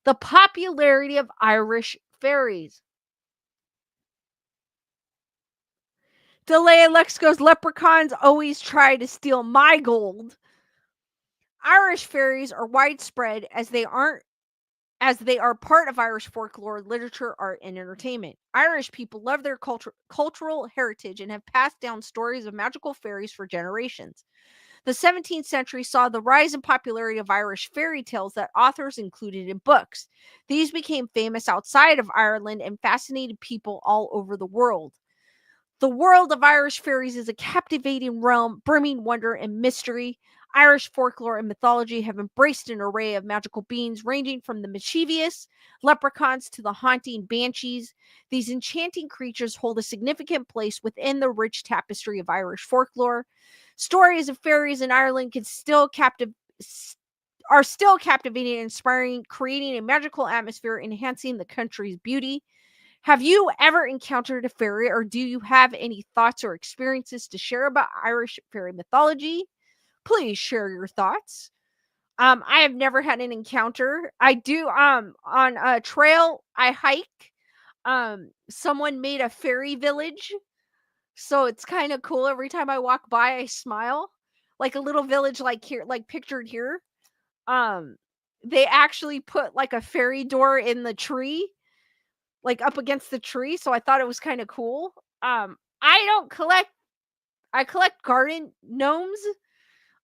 The popularity of Irish fairies. Delay Lex goes, leprechauns always try to steal my gold. Irish fairies are widespread as they are part of Irish folklore, literature, art, and entertainment. Irish people love their cultural heritage and have passed down stories of magical fairies for generations. The 17th century saw the rise in popularity of Irish fairy tales that authors included in books. These became famous outside of Ireland and fascinated people all over the world. The world of Irish fairies is a captivating realm, brimming wonder and mystery. Irish folklore and mythology have embraced an array of magical beings, ranging from the mischievous leprechauns to the haunting banshees. These enchanting creatures hold a significant place within the rich tapestry of Irish folklore. Stories of fairies in Ireland are still captivating and inspiring, creating a magical atmosphere, enhancing the country's beauty. Have you ever encountered a fairy, or do you have any thoughts or experiences to share about Irish fairy mythology? Please share your thoughts. I have never had an encounter. I do on a trail I hike. Someone made a fairy village, so it's kind of cool. Every time I walk by, I smile, like a little village, like here, like pictured here. Um, they actually put like a fairy door in the tree, like up against the tree. So I thought it was kind of cool. I don't collect. I collect garden gnomes.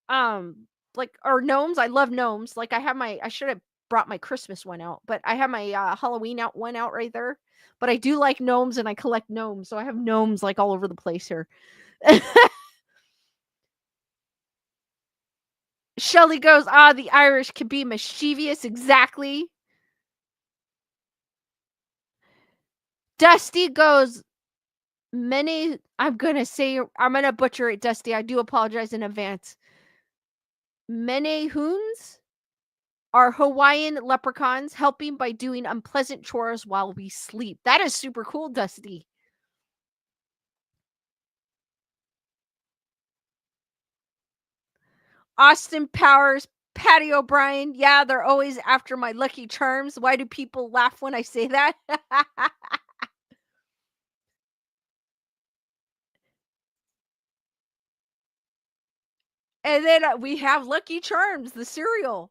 Um, like or gnomes. I love gnomes. Like I have my. I should have brought my Christmas one out, but I have my Halloween one out right there. But I do like gnomes, and I collect gnomes, so I have gnomes like all over the place here. Shelly goes, the Irish can be mischievous. Exactly. Dusty goes, I'm gonna butcher it, Dusty. I do apologize in advance. Menehoons are Hawaiian leprechauns helping by doing unpleasant chores while we sleep. That is super cool, Dusty. Austin Powers Patty O'Brien. Yeah, they're always after my Lucky Charms. Why do people laugh when I say that? And then we have Lucky Charms, the cereal.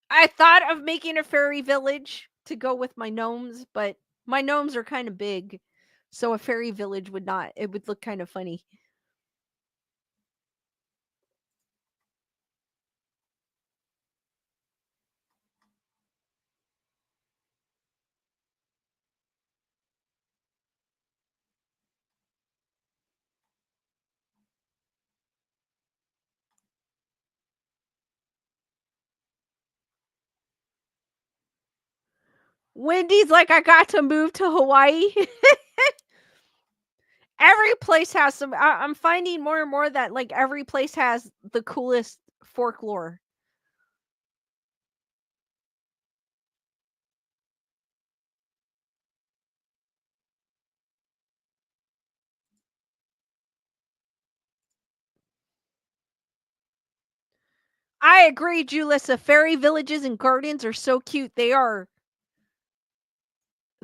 I thought of making a fairy village to go with my gnomes, but my gnomes are kind of big. So a fairy village would not, it would look kind of funny. Wendy's like, I got to move to Hawaii. Every place has some. I'm finding more and more that like every place has the coolest folklore. I agree, Julissa. Fairy villages and gardens are so cute. They are.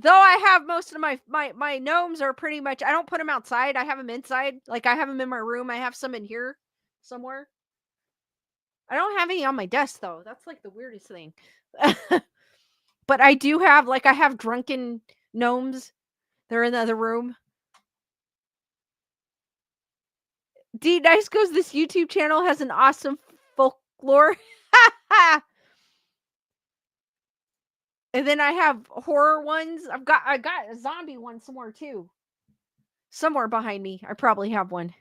Though I have most of my gnomes are pretty much. I don't put them outside. I have them inside. Like I have them in my room. I have some in here somewhere. I don't have any on my desk though. That's like the weirdest thing. But I do have like I have drunken gnomes. They're in the other room. D Nice goes. This YouTube channel has an awesome folklore. And then I have horror ones. I got a zombie one somewhere too. Somewhere behind me. I probably have one.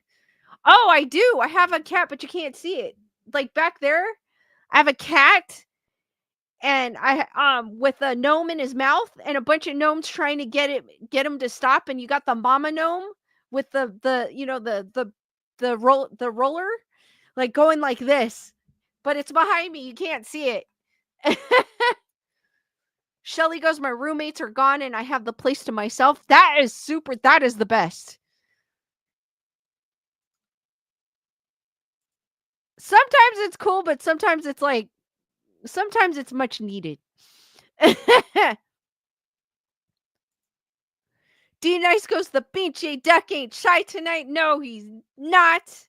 Oh, I do. I have a cat, but you can't see it. Like back there, I have a cat and I with a gnome in his mouth and a bunch of gnomes trying to get him to stop, and you got the mama gnome with the you know the roller like going like this. But it's behind me. You can't see it. Shelly goes, my roommates are gone and I have the place to myself. That is super. That is the best. Sometimes it's cool, but sometimes it's like, sometimes it's much needed. D Nice goes, the beachy duck ain't shy tonight. No, he's not.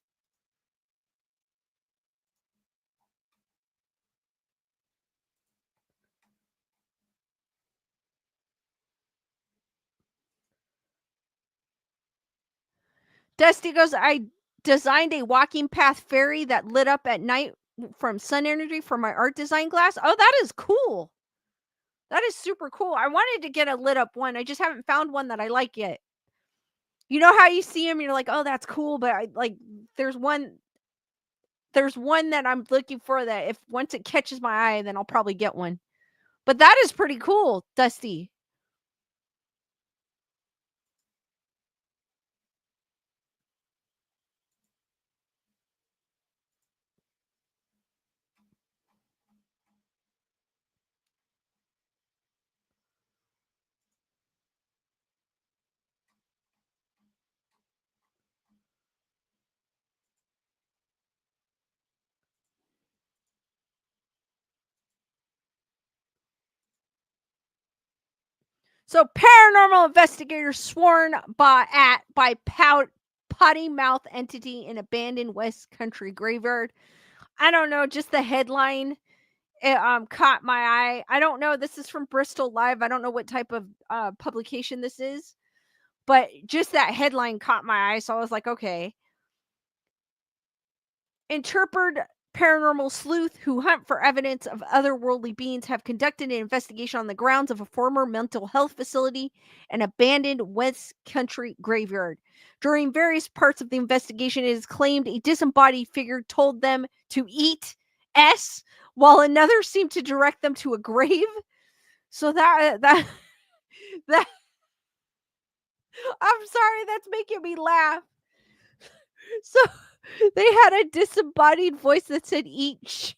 Dusty goes, I designed a walking path fairy that lit up at night from sun energy for my art design class. Oh, that is cool. That is super cool. I wanted to get a lit up one. I just haven't found one that I like yet. You know how you see them, you're like, oh, that's cool, but I like there's one that I'm looking for that if once it catches my eye, then I'll probably get one. But that is pretty cool, Dusty. So, paranormal investigators sworn by potty mouth entity in abandoned West Country graveyard. I don't know, just the headline it, caught my eye. I don't know. This is from Bristol Live. I don't know what type of publication this is, but just that headline caught my eye. So I was like, okay. Intrepid paranormal sleuth who hunt for evidence of otherworldly beings have conducted an investigation on the grounds of a former mental health facility and abandoned West Country graveyard. During various parts of the investigation, it is claimed a disembodied figure told them to eat S, while another seemed to direct them to a grave. So that I'm sorry, that's making me laugh. So they had a disembodied voice that said eat.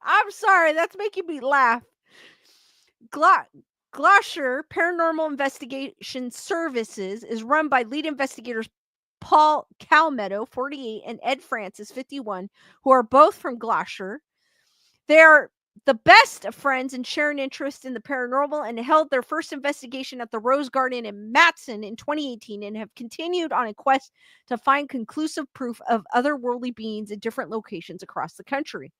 I'm sorry, that's making me laugh. Gloucester Paranormal Investigation Services is run by lead investigators Paul Calmetto, 48, and Ed Francis, 51, who are both from Gloucester. They are the best of friends and share an interest in the paranormal, and held their first investigation at the Rose Garden in Matson in 2018, and have continued on a quest to find conclusive proof of otherworldly beings in different locations across the country.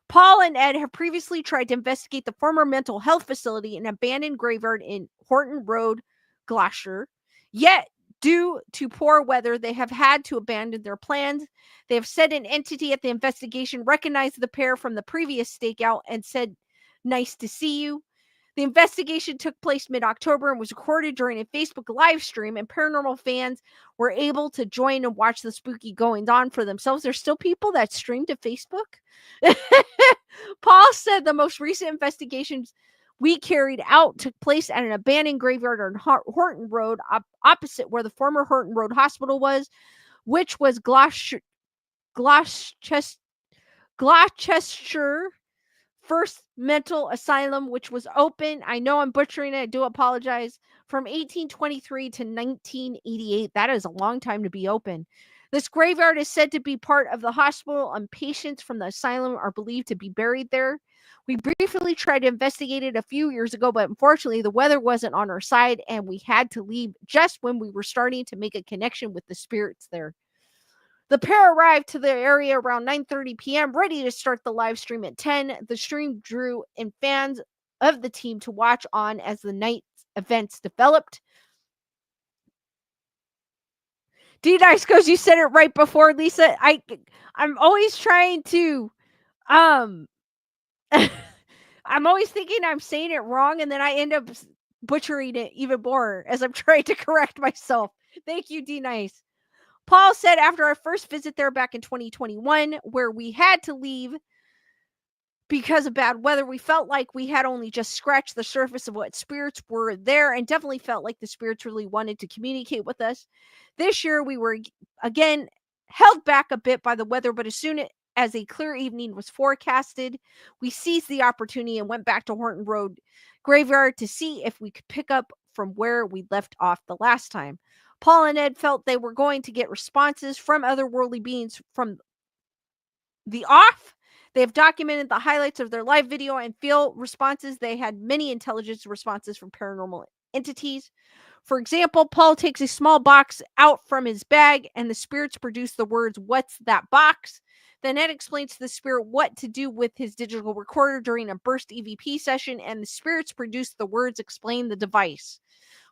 Paul and Ed have previously tried to investigate the former mental health facility, an abandoned graveyard in Horton Road, Gloucester. Yet, due to poor weather, they have had to abandon their plans. They have said an entity at the investigation recognized the pair from the previous stakeout and said, "Nice to see you." The investigation took place mid-October and was recorded during a Facebook live stream, and paranormal fans were able to join and watch the spooky goings-on for themselves. There's still people that stream to Facebook? Paul said the most recent investigations we carried out took place at an abandoned graveyard on Horton Road, opposite where the former Horton Road Hospital was, which was Gloucester First Mental Asylum, which was open, I know I'm butchering it, I do apologize, from 1823 to 1988. That is a long time to be open. This graveyard is said to be part of the hospital, and patients from the asylum are believed to be buried there. We briefly tried to investigate it a few years ago, but unfortunately the weather wasn't on our side, and we had to leave just when we were starting to make a connection with the spirits there. The pair arrived to the area around 9:30 p.m., ready to start the live stream at 10. The stream drew in fans of the team to watch on as the night's events developed. D-Dice goes, "You said it right before, Lisa." I'm always trying to, um, I'm always thinking I'm saying it wrong, and then I end up butchering it even more as I'm trying to correct myself. Thank you, D-Nice. Paul said, "After our first visit there back in 2021, where we had to leave because of bad weather, we felt like we had only just scratched the surface of what spirits were there, and definitely felt like the spirits really wanted to communicate with us. This year, we were again held back a bit by the weather, but as soon as a clear evening was forecasted, we seized the opportunity and went back to Horton Road Graveyard to see if we could pick up from where we left off the last time. Paul and Ed felt they were going to get responses from otherworldly beings from the off. They have documented the highlights of their live video and feel responses. They had many intelligence responses from paranormal entities. For example, Paul takes a small box out from his bag, and the spirits produce the words, 'What's that box?' Then Ed explains to the spirit what to do with his digital recorder during a burst EVP session, and the spirits produce the words, 'Explain the device.'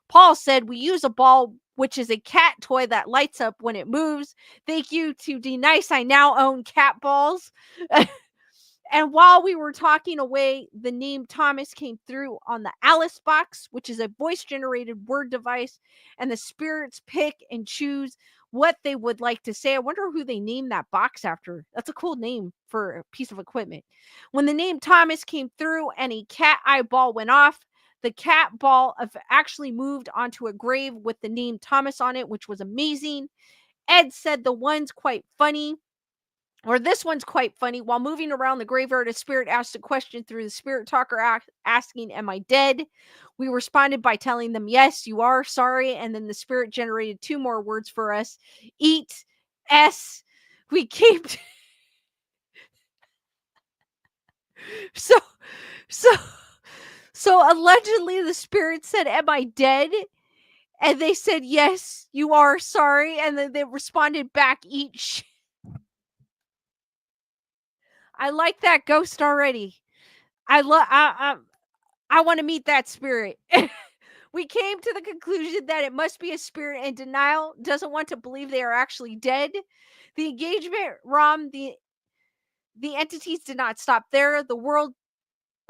Paul said, 'We use a ball, which is a cat toy that lights up when it moves. Thank you to D-Nice, I now own cat balls.' And while we were talking away, the name Thomas came through on the Alice box, which is a voice-generated word device, and the spirits pick and choose what they would like to say. I wonder who they named that box after. That's a cool name for a piece of equipment. When the name Thomas came through and a cat eyeball went off, the cat ball actually moved onto a grave with the name Thomas on it, which was amazing. Ed said this one's quite funny. While moving around the graveyard, a spirit asked a question through the spirit talker asking, 'Am I dead?' We responded by telling them, 'Yes, you are, sorry.' And then the spirit generated two more words for us. 'Eat S.' We came to so so so allegedly the spirit said, 'Am I dead?' And they said, 'Yes, you are, sorry.' And then they responded back, 'Eat shit.' I like that ghost already. I want to meet that spirit. We came to the conclusion that it must be a spirit in denial, doesn't want to believe they are actually dead. The engagement ROM, the entities did not stop there. The world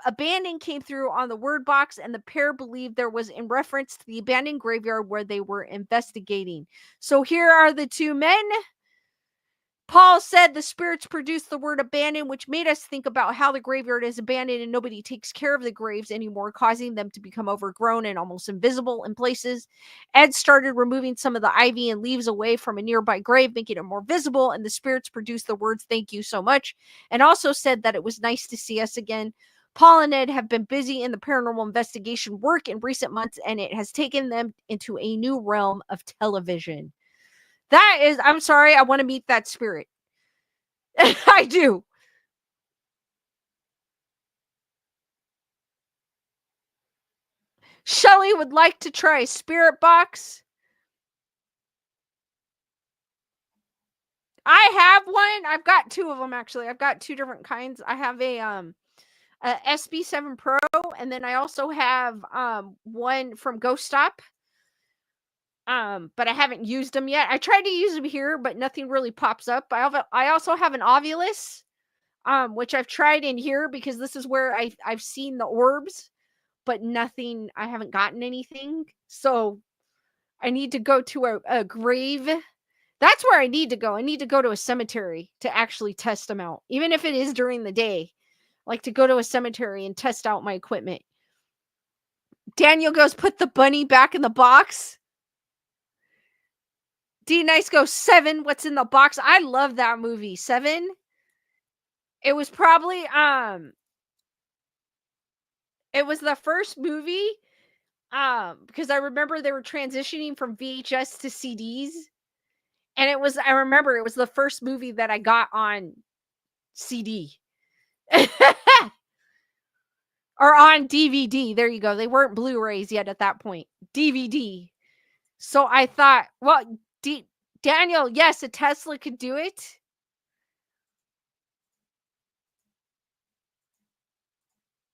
abandoned came through on the word box, and the pair believed there was in reference to the abandoned graveyard where they were investigating. So here are the two men. Paul said the spirits produced the word abandoned, which made us think about how the graveyard is abandoned and nobody takes care of the graves anymore, causing them to become overgrown and almost invisible in places. Ed started removing some of the ivy and leaves away from a nearby grave, making it more visible, and the spirits produced the words, 'Thank you so much,' and also said that it was nice to see us again. Paul and Ed have been busy in the paranormal investigation work in recent months, and it has taken them into a new realm of television." That is, I'm sorry, I want to meet that spirit. I do. Shelly would like to try a spirit box. I have one. I've got two of them actually. I've got two different kinds. I have a SB7 Pro, and then I also have one from ghosttalk. But I haven't used them yet. I tried to use them here, but nothing really pops up. I also have an Ovulus, which I've tried in here because this is where I've seen the orbs, but nothing. I haven't gotten anything. So I need to go to a grave. That's where I need to go. I need to go to a cemetery to actually test them out, even if it is during the day. Like to go to a cemetery and test out my equipment. Daniel goes, put the bunny back in the box. D Nice goes, 7. What's in the box? I love that movie. 7. It was probably it was the first movie because I remember they were transitioning from VHS to CDs, and I remember it was the first movie that I got on CD. Or on DVD. There you go. They weren't Blu-rays yet at that point. DVD. So I thought, well, Daniel, yes, a Tesla could do it.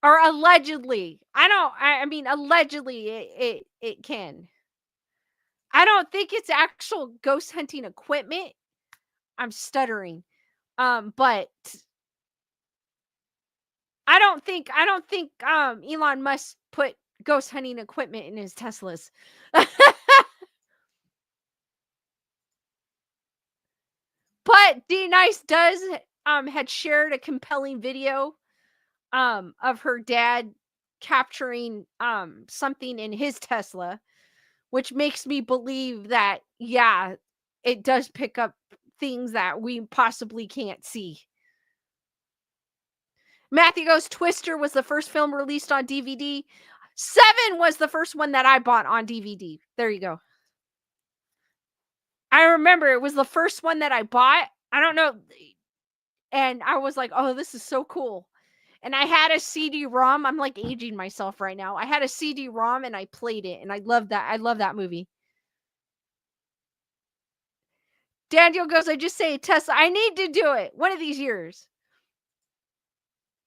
Or allegedly. I mean allegedly it can. I don't think it's actual ghost hunting equipment. I'm stuttering. But I don't think Elon Musk put ghost hunting equipment in his Teslas. But D Nice does had shared a compelling video of her dad capturing something in his Tesla, which makes me believe that yeah, it does pick up things that we possibly can't see. Matthew goes, Twister was the first film released on DVD. 7 was the first one that I bought on DVD. There you go. I remember it was the first one that I bought. I don't know. And I was like, oh, this is so cool. And I had a CD-ROM. I'm like aging myself right now. I had a CD-ROM and I played it, and I love that. I love that movie. Daniel goes, I just say Tesla. I need to do it one of these years.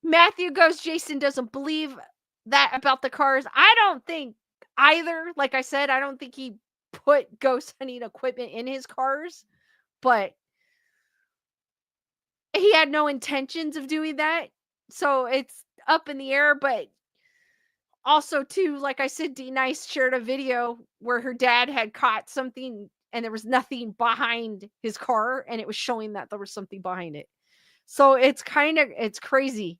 Matthew goes, Jason doesn't believe that about the cars. I don't think either. Like I said, I don't think he put ghost hunting equipment in his cars, but he had no intentions of doing that. So it's up in the air, but also too, like I said, D Nice shared a video where her dad had caught something and there was nothing behind his car, and it was showing that there was something behind it. So it's crazy.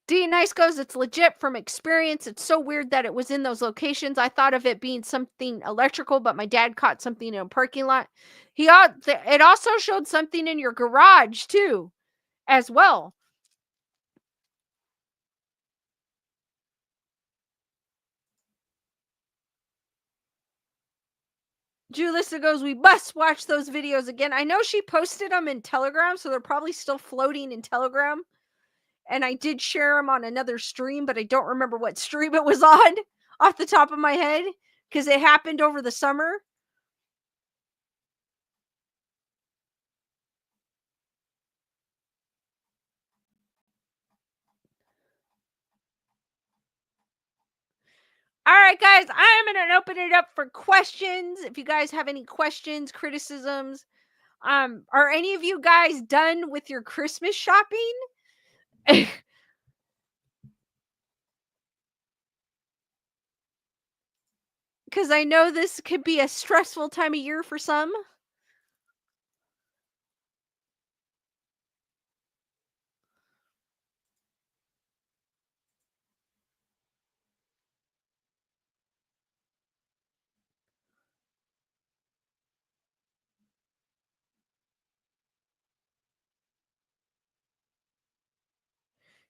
D Nice goes, it's legit from experience. It's so weird that it was in those locations. I thought of it being something electrical, but my dad caught something in a parking lot. It also showed something in your garage too, as well. Julissa goes, we must watch those videos again. I know she posted them in Telegram, so they're probably still floating in Telegram. And I did share them on another stream, but I don't remember what stream it was on off the top of my head because it happened over the summer. All right, guys, I'm going to open it up for questions. If you guys have any questions, criticisms, are any of you guys done with your Christmas shopping? Because I know this could be a stressful time of year for some.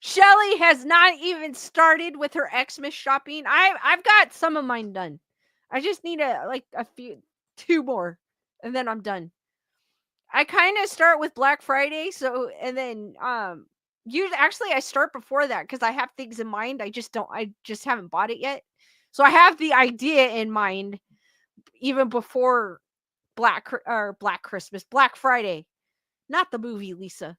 Shelly has not even started with her Xmas shopping. I've got some of mine done. I just need a few, two more, and then I'm done. I kind of start with Black Friday, so and then usually actually I start before that because I have things in mind. I just haven't bought it yet. So I have the idea in mind even before Black Christmas, Black Friday, not the movie, Lisa.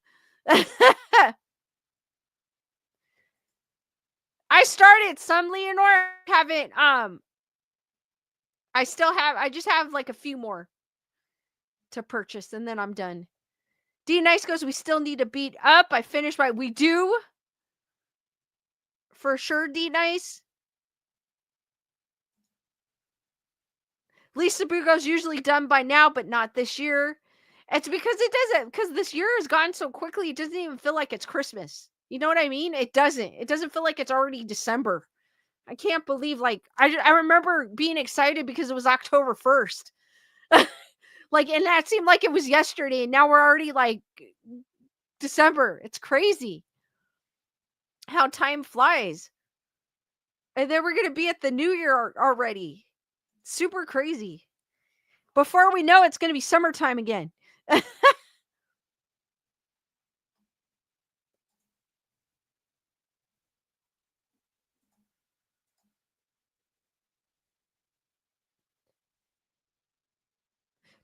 I started some, Leonore. Haven't I just have like a few more to purchase and then I'm done. D Nice goes, we still need to beat up. I finished my we do for sure, D Nice. Lisa Boo goes, usually done by now, but not this year. It's because it doesn't, because this year has gone so quickly, it doesn't even feel like it's Christmas. You know what I mean? It doesn't. It doesn't feel like it's already December. I can't believe, like, I remember being excited because it was October 1st. Like, and that seemed like it was yesterday, and now we're already like December. It's crazy how time flies. And then we're gonna be at the new year already. Super crazy. Before we know it's gonna be summertime again.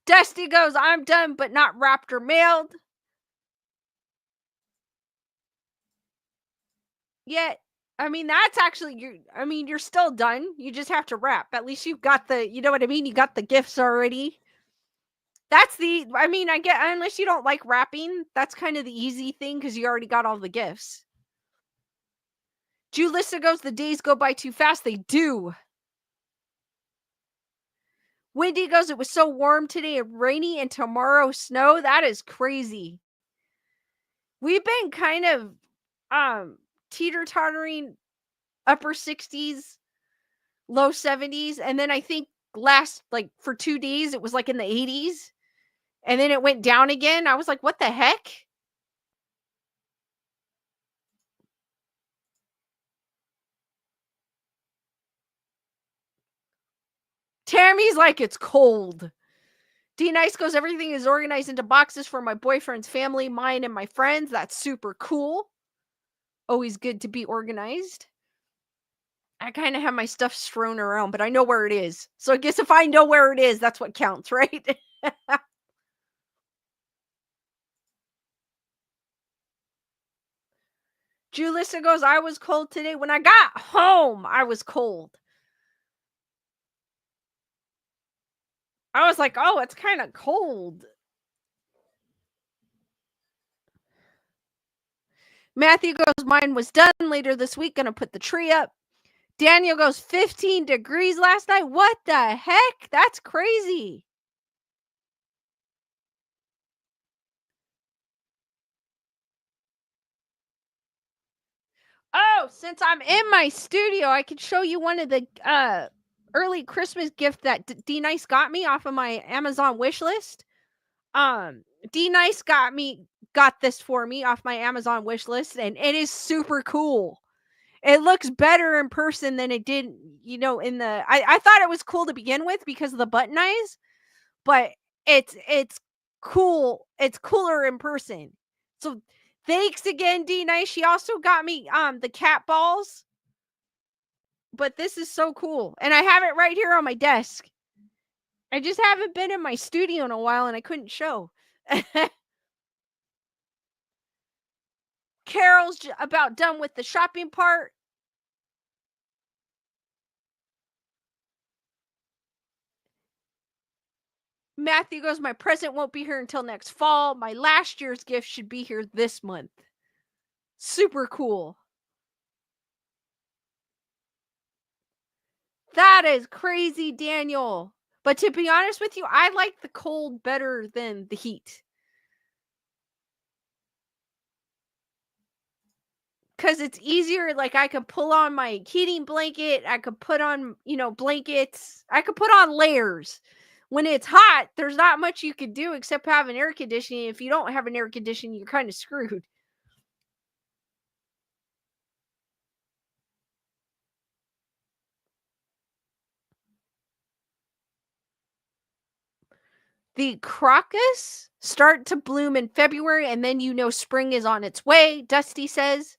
Dusty goes, I'm done, but not wrapped or mailed yet. I mean, that's actually you're still done. You just have to wrap. At least you've got you know what I mean? You got the gifts already. I get, unless you don't like wrapping, that's kind of the easy thing because you already got all the gifts. Julissa goes, the days go by too fast. They do. Wendy goes, it was so warm today and rainy, and tomorrow snow. That is crazy. We've been kind of teeter-tottering upper 60s, low 70s, and then I think last, like, for 2 days it was like in the 80s, and then it went down again. I was like, what the heck? Tammy's like, it's cold. D Nice goes, everything is organized into boxes for my boyfriend's family, mine, and my friends. That's super cool. Always good to be organized. I kind of have my stuff strewn around, but I know where it is. So I guess if I know where it is, that's what counts, right? Julissa goes, I was cold today. When I got home, I was cold. I was like, oh, it's kind of cold. Matthew goes, mine was done later this week. Gonna put the tree up. Daniel goes, 15 degrees last night. What the heck? That's crazy. Oh, since I'm in my studio, I can show you one of the early Christmas gift that D Nice got me off of my Amazon wish list. Um, D Nice got this for me off my Amazon wish list, and it is super cool. It looks better in person than it did, in the I thought it was cool to begin with because of the button eyes, but it's cool. It's cooler in person. So thanks again, D Nice. She also got me the cat balls, but this is so cool. And I have it right here on my desk. I just haven't been in my studio in a while and I couldn't show. Carol's about done with the shopping part. Matthew goes, my present won't be here until next fall. My last year's gift should be here this month. Super cool. That is crazy, Daniel. But to be honest with you, I like the cold better than the heat. Because it's easier. Like, I could pull on my heating blanket. I could put on, blankets. I could put on layers. When it's hot, there's not much you could do except have an air conditioning. If you don't have an air conditioning, you're kind of screwed. The crocus start to bloom in February, and then spring is on its way, Dusty says.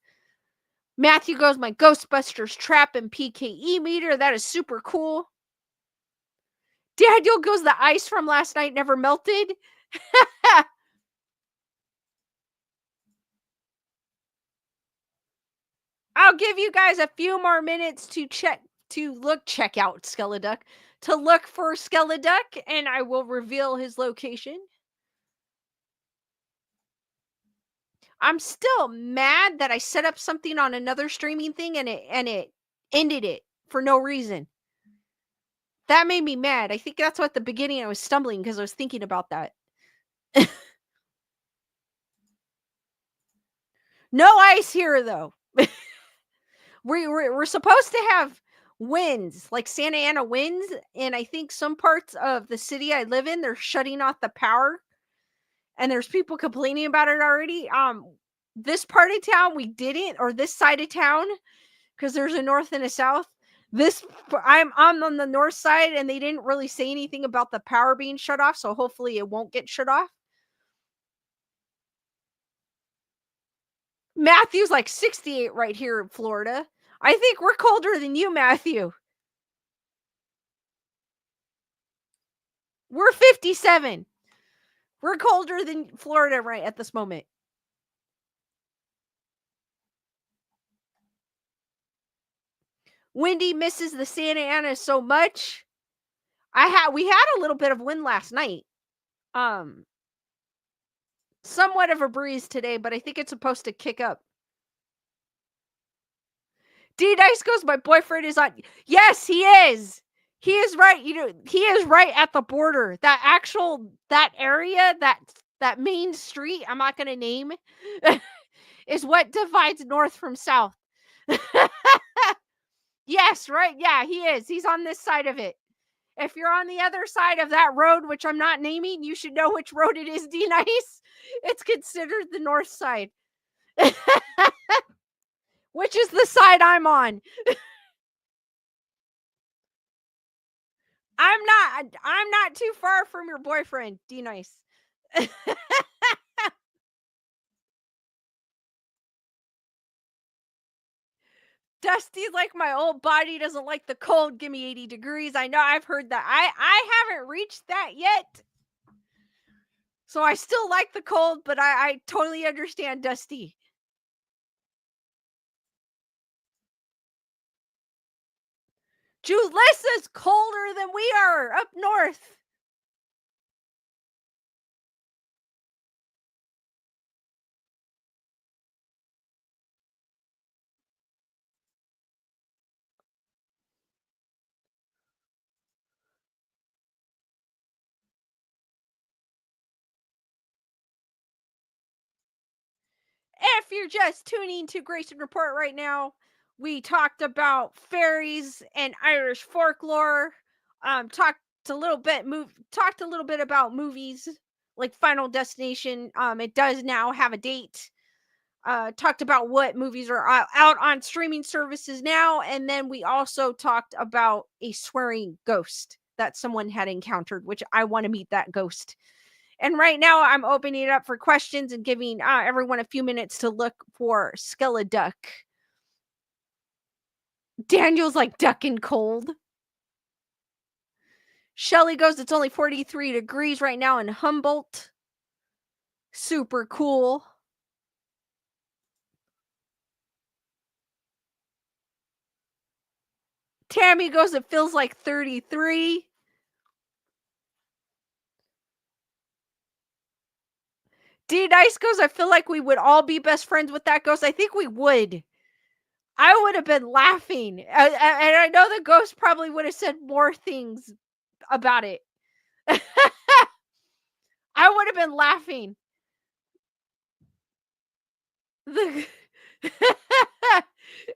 Matthew goes, my Ghostbusters trap and PKE meter. That is super cool. Daniel goes, the ice from last night never melted. I'll give you guys a few more minutes to check out Skeleduck, to look for Skeleduck, and I will reveal his location. I'm still mad that I set up something on another streaming thing and it ended it for no reason. That made me mad. I think that's what at the beginning I was stumbling because I was thinking about that. No ice here though. We're supposed to have winds, like Santa Ana winds, and I think some parts of the city I live in, they're shutting off the power, and there's people complaining about it already. This part of town we didn't, or this side of town, because there's a north and a south. I'm on the north side, and they didn't really say anything about the power being shut off, so hopefully it won't get shut off. Matthew's like 68 right here in Florida. I think we're colder than you, Matthew. We're 57. We're colder than Florida right at this moment. Windy misses the Santa Ana so much. We had a little bit of wind last night. Somewhat of a breeze today, but I think it's supposed to kick up. D Dice goes, my boyfriend is on. Yes, he is. He is right. He is right at the border. That area, that main street, I'm not going to name, is what divides north from south. Yes, right. Yeah, he is. He's on this side of it. If you're on the other side of that road, which I'm not naming, you should know which road it is, D Nice. It's considered the north side. Which is the side I'm on. I'm not too far from your boyfriend, D Nice. Dusty's like, my old body doesn't like the cold. Give me 80 degrees. I know, I've heard that. I haven't reached that yet. So I still like the cold, but I totally understand Dusty. Julissa's colder than we are up north. If you're just tuning to Grayson Report right now, we talked about fairies and Irish folklore. Talked a little bit about movies like Final Destination. It does now have a date. Talked about what movies are out on streaming services now, and then we also talked about a swearing ghost that someone had encountered, which I want to meet that ghost. And right now, I'm opening it up for questions and giving everyone a few minutes to look for Skeleduck. Daniel's like ducking cold. Shelly goes, it's only 43 degrees right now in Humboldt. Super cool. Tammy goes, it feels like 33. D Nice goes, I feel like we would all be best friends with that ghost. I think we would. I would have been laughing. And I know the ghost probably would have said more things about it. I would have been laughing. The,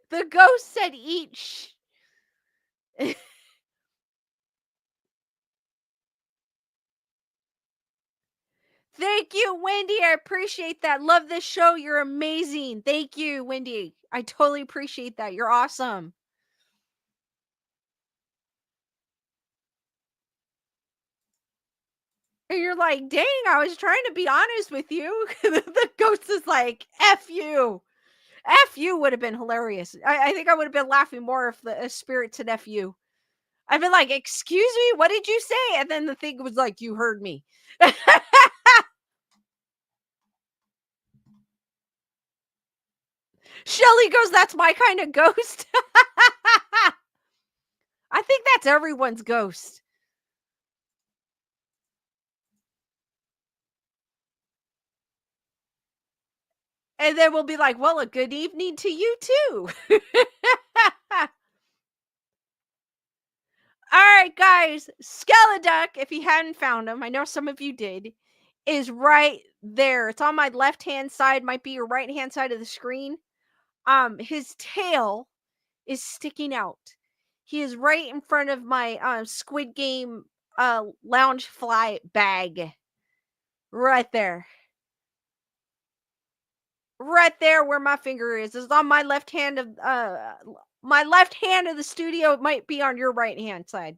the ghost said each. Thank you, Wendy. I appreciate that. Love this show. You're amazing. Thank you, Wendy. I totally appreciate that. You're awesome. And you're like, dang, I was trying to be honest with you. The ghost is like, F you. F you would have been hilarious. I think I would have been laughing more if the spirit said F you. I've been like, excuse me, what did you say? And then the thing was like, you heard me. Shelly goes, that's my kind of ghost. I think that's everyone's ghost. And then we'll be like, well, a good evening to you too. All right, guys, Skeleduck, if you hadn't found him, I know some of you did, is right there. It's on my left-hand side, might be your right-hand side of the screen. His tail is sticking out. He is right in front of my Squid Game lounge fly bag. Right there. Right there where my finger is. It's on my left hand of my left hand of the studio. It might be on your right hand side.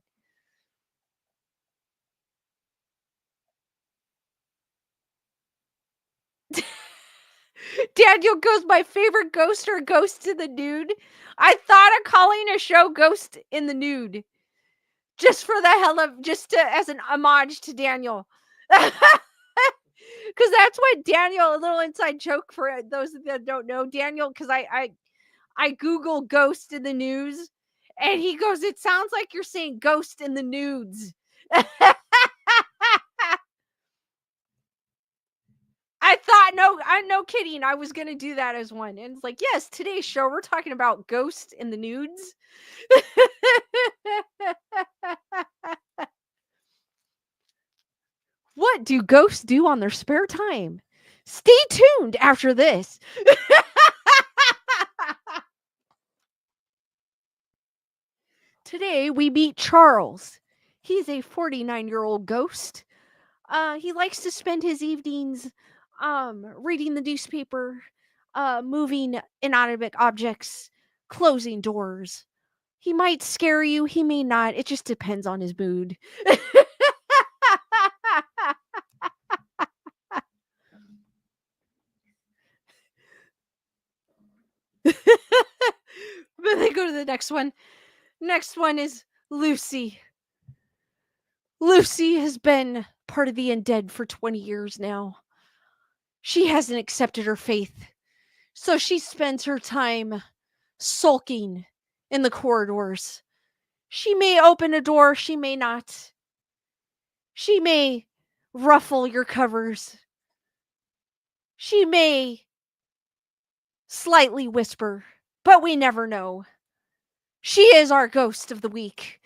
Daniel goes, my favorite ghost or Ghost in the Nude. I thought of calling a show Ghost in the Nude. Just for the hell of, as an homage to Daniel. Because that's what Daniel, a little inside joke for those that don't know, Daniel, because I Google Ghost in the News, and he goes, it sounds like you're saying Ghost in the Nudes. I thought, I'm no kidding. I was going to do that as one. And it's like, yes, today's show, we're talking about Ghost in the Nudes. What do ghosts do on their spare time? Stay tuned after this. Today we meet Charles. He's a 49-year-old ghost. He likes to spend his evenings reading the newspaper, moving inanimate objects, closing doors. He might scare you, he may not. It just depends on his mood. But they go to the next one. Next one is Lucy. Lucy has been part of the undead for 20 years now. She hasn't accepted her faith, so she spends her time sulking in the corridors. She may open a door, she may not. She may ruffle your covers. She may slightly whisper, but we never know. She is our ghost of the week.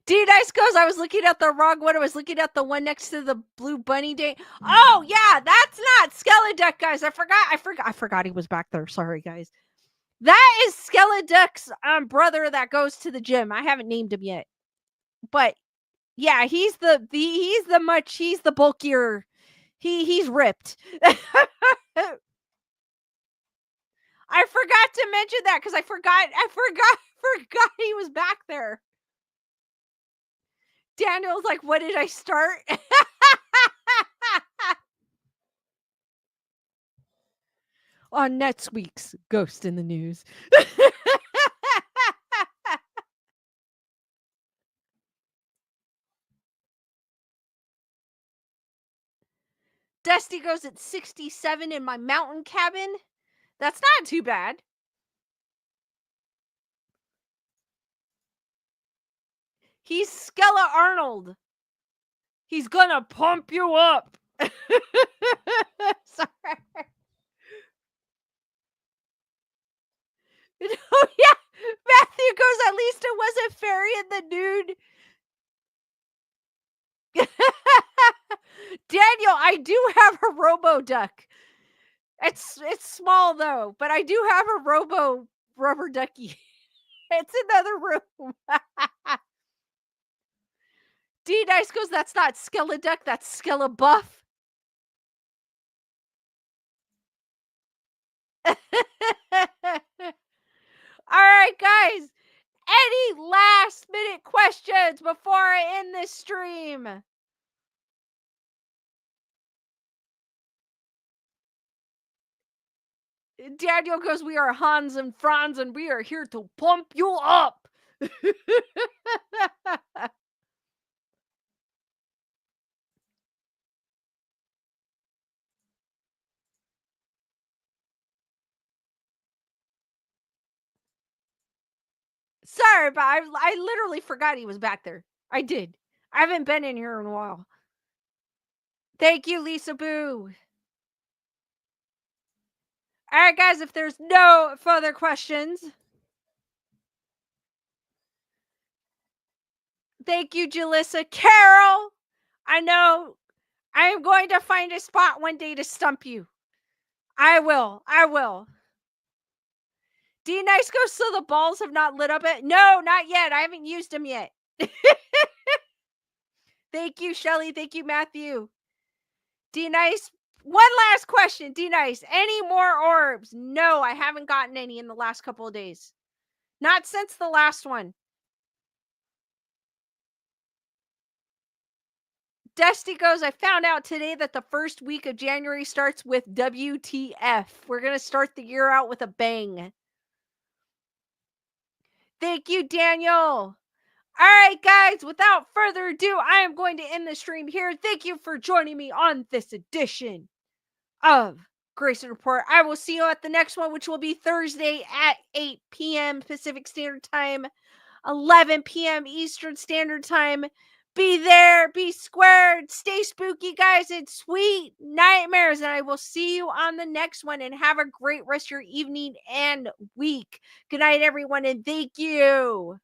D-Dice goes, I was looking at the wrong one. I was looking at the one next to the blue bunny day. Oh, yeah, that's not Skeleduck, guys. I forgot he was back there. Sorry, guys. That is Skeleduck's brother that goes to the gym. I haven't named him yet. But yeah, he's the bulkier. He's ripped. I forgot to mention that because I forgot he was back there. Daniel's like, what did I start? On next week's Ghost in the News. Dusty goes at 67 in my mountain cabin. That's not too bad. He's Skella Arnold. He's gonna pump you up. Sorry. Oh, yeah. Matthew goes, at least it wasn't Fairy in the Nude. Daniel, I do have a Robo Duck. It's small though, but I do have a Robo rubber ducky. It's another room. D-Dice goes, that's not Skeleduck, that's Skelebuff. All right, guys. Any last minute questions before I end this stream? Daniel goes, we are Hans and Franz, and we are here to pump you up. Sorry, but I literally forgot he was back there. I did. I haven't been in here in a while. Thank you, Lisa Boo. All right, guys, if there's no further questions, thank you, Jalissa. Carol, I know I am going to find a spot one day to stump you. I will. I will. D Nice goes, so the balls have not lit up it? No, not yet. I haven't used them yet. Thank you, Shelly. Thank you, Matthew. D Nice. One last question, D Nice. Any more orbs? No, I haven't gotten any in the last couple of days. Not since the last one. Dusty goes, I found out today that the first week of January starts with WTF. We're going to start the year out with a bang. Thank you, Daniel. All right, guys, without further ado, I am going to end the stream here. Thank you for joining me on this edition of Grayson Report. I will see you at the next one, which will be Thursday at 8 p.m. Pacific Standard Time, 11 p.m. Eastern Standard Time. Be there, be squared, stay spooky, guys, and sweet nightmares. And I will see you on the next one. And have a great rest of your evening and week. Good night, everyone, and thank you.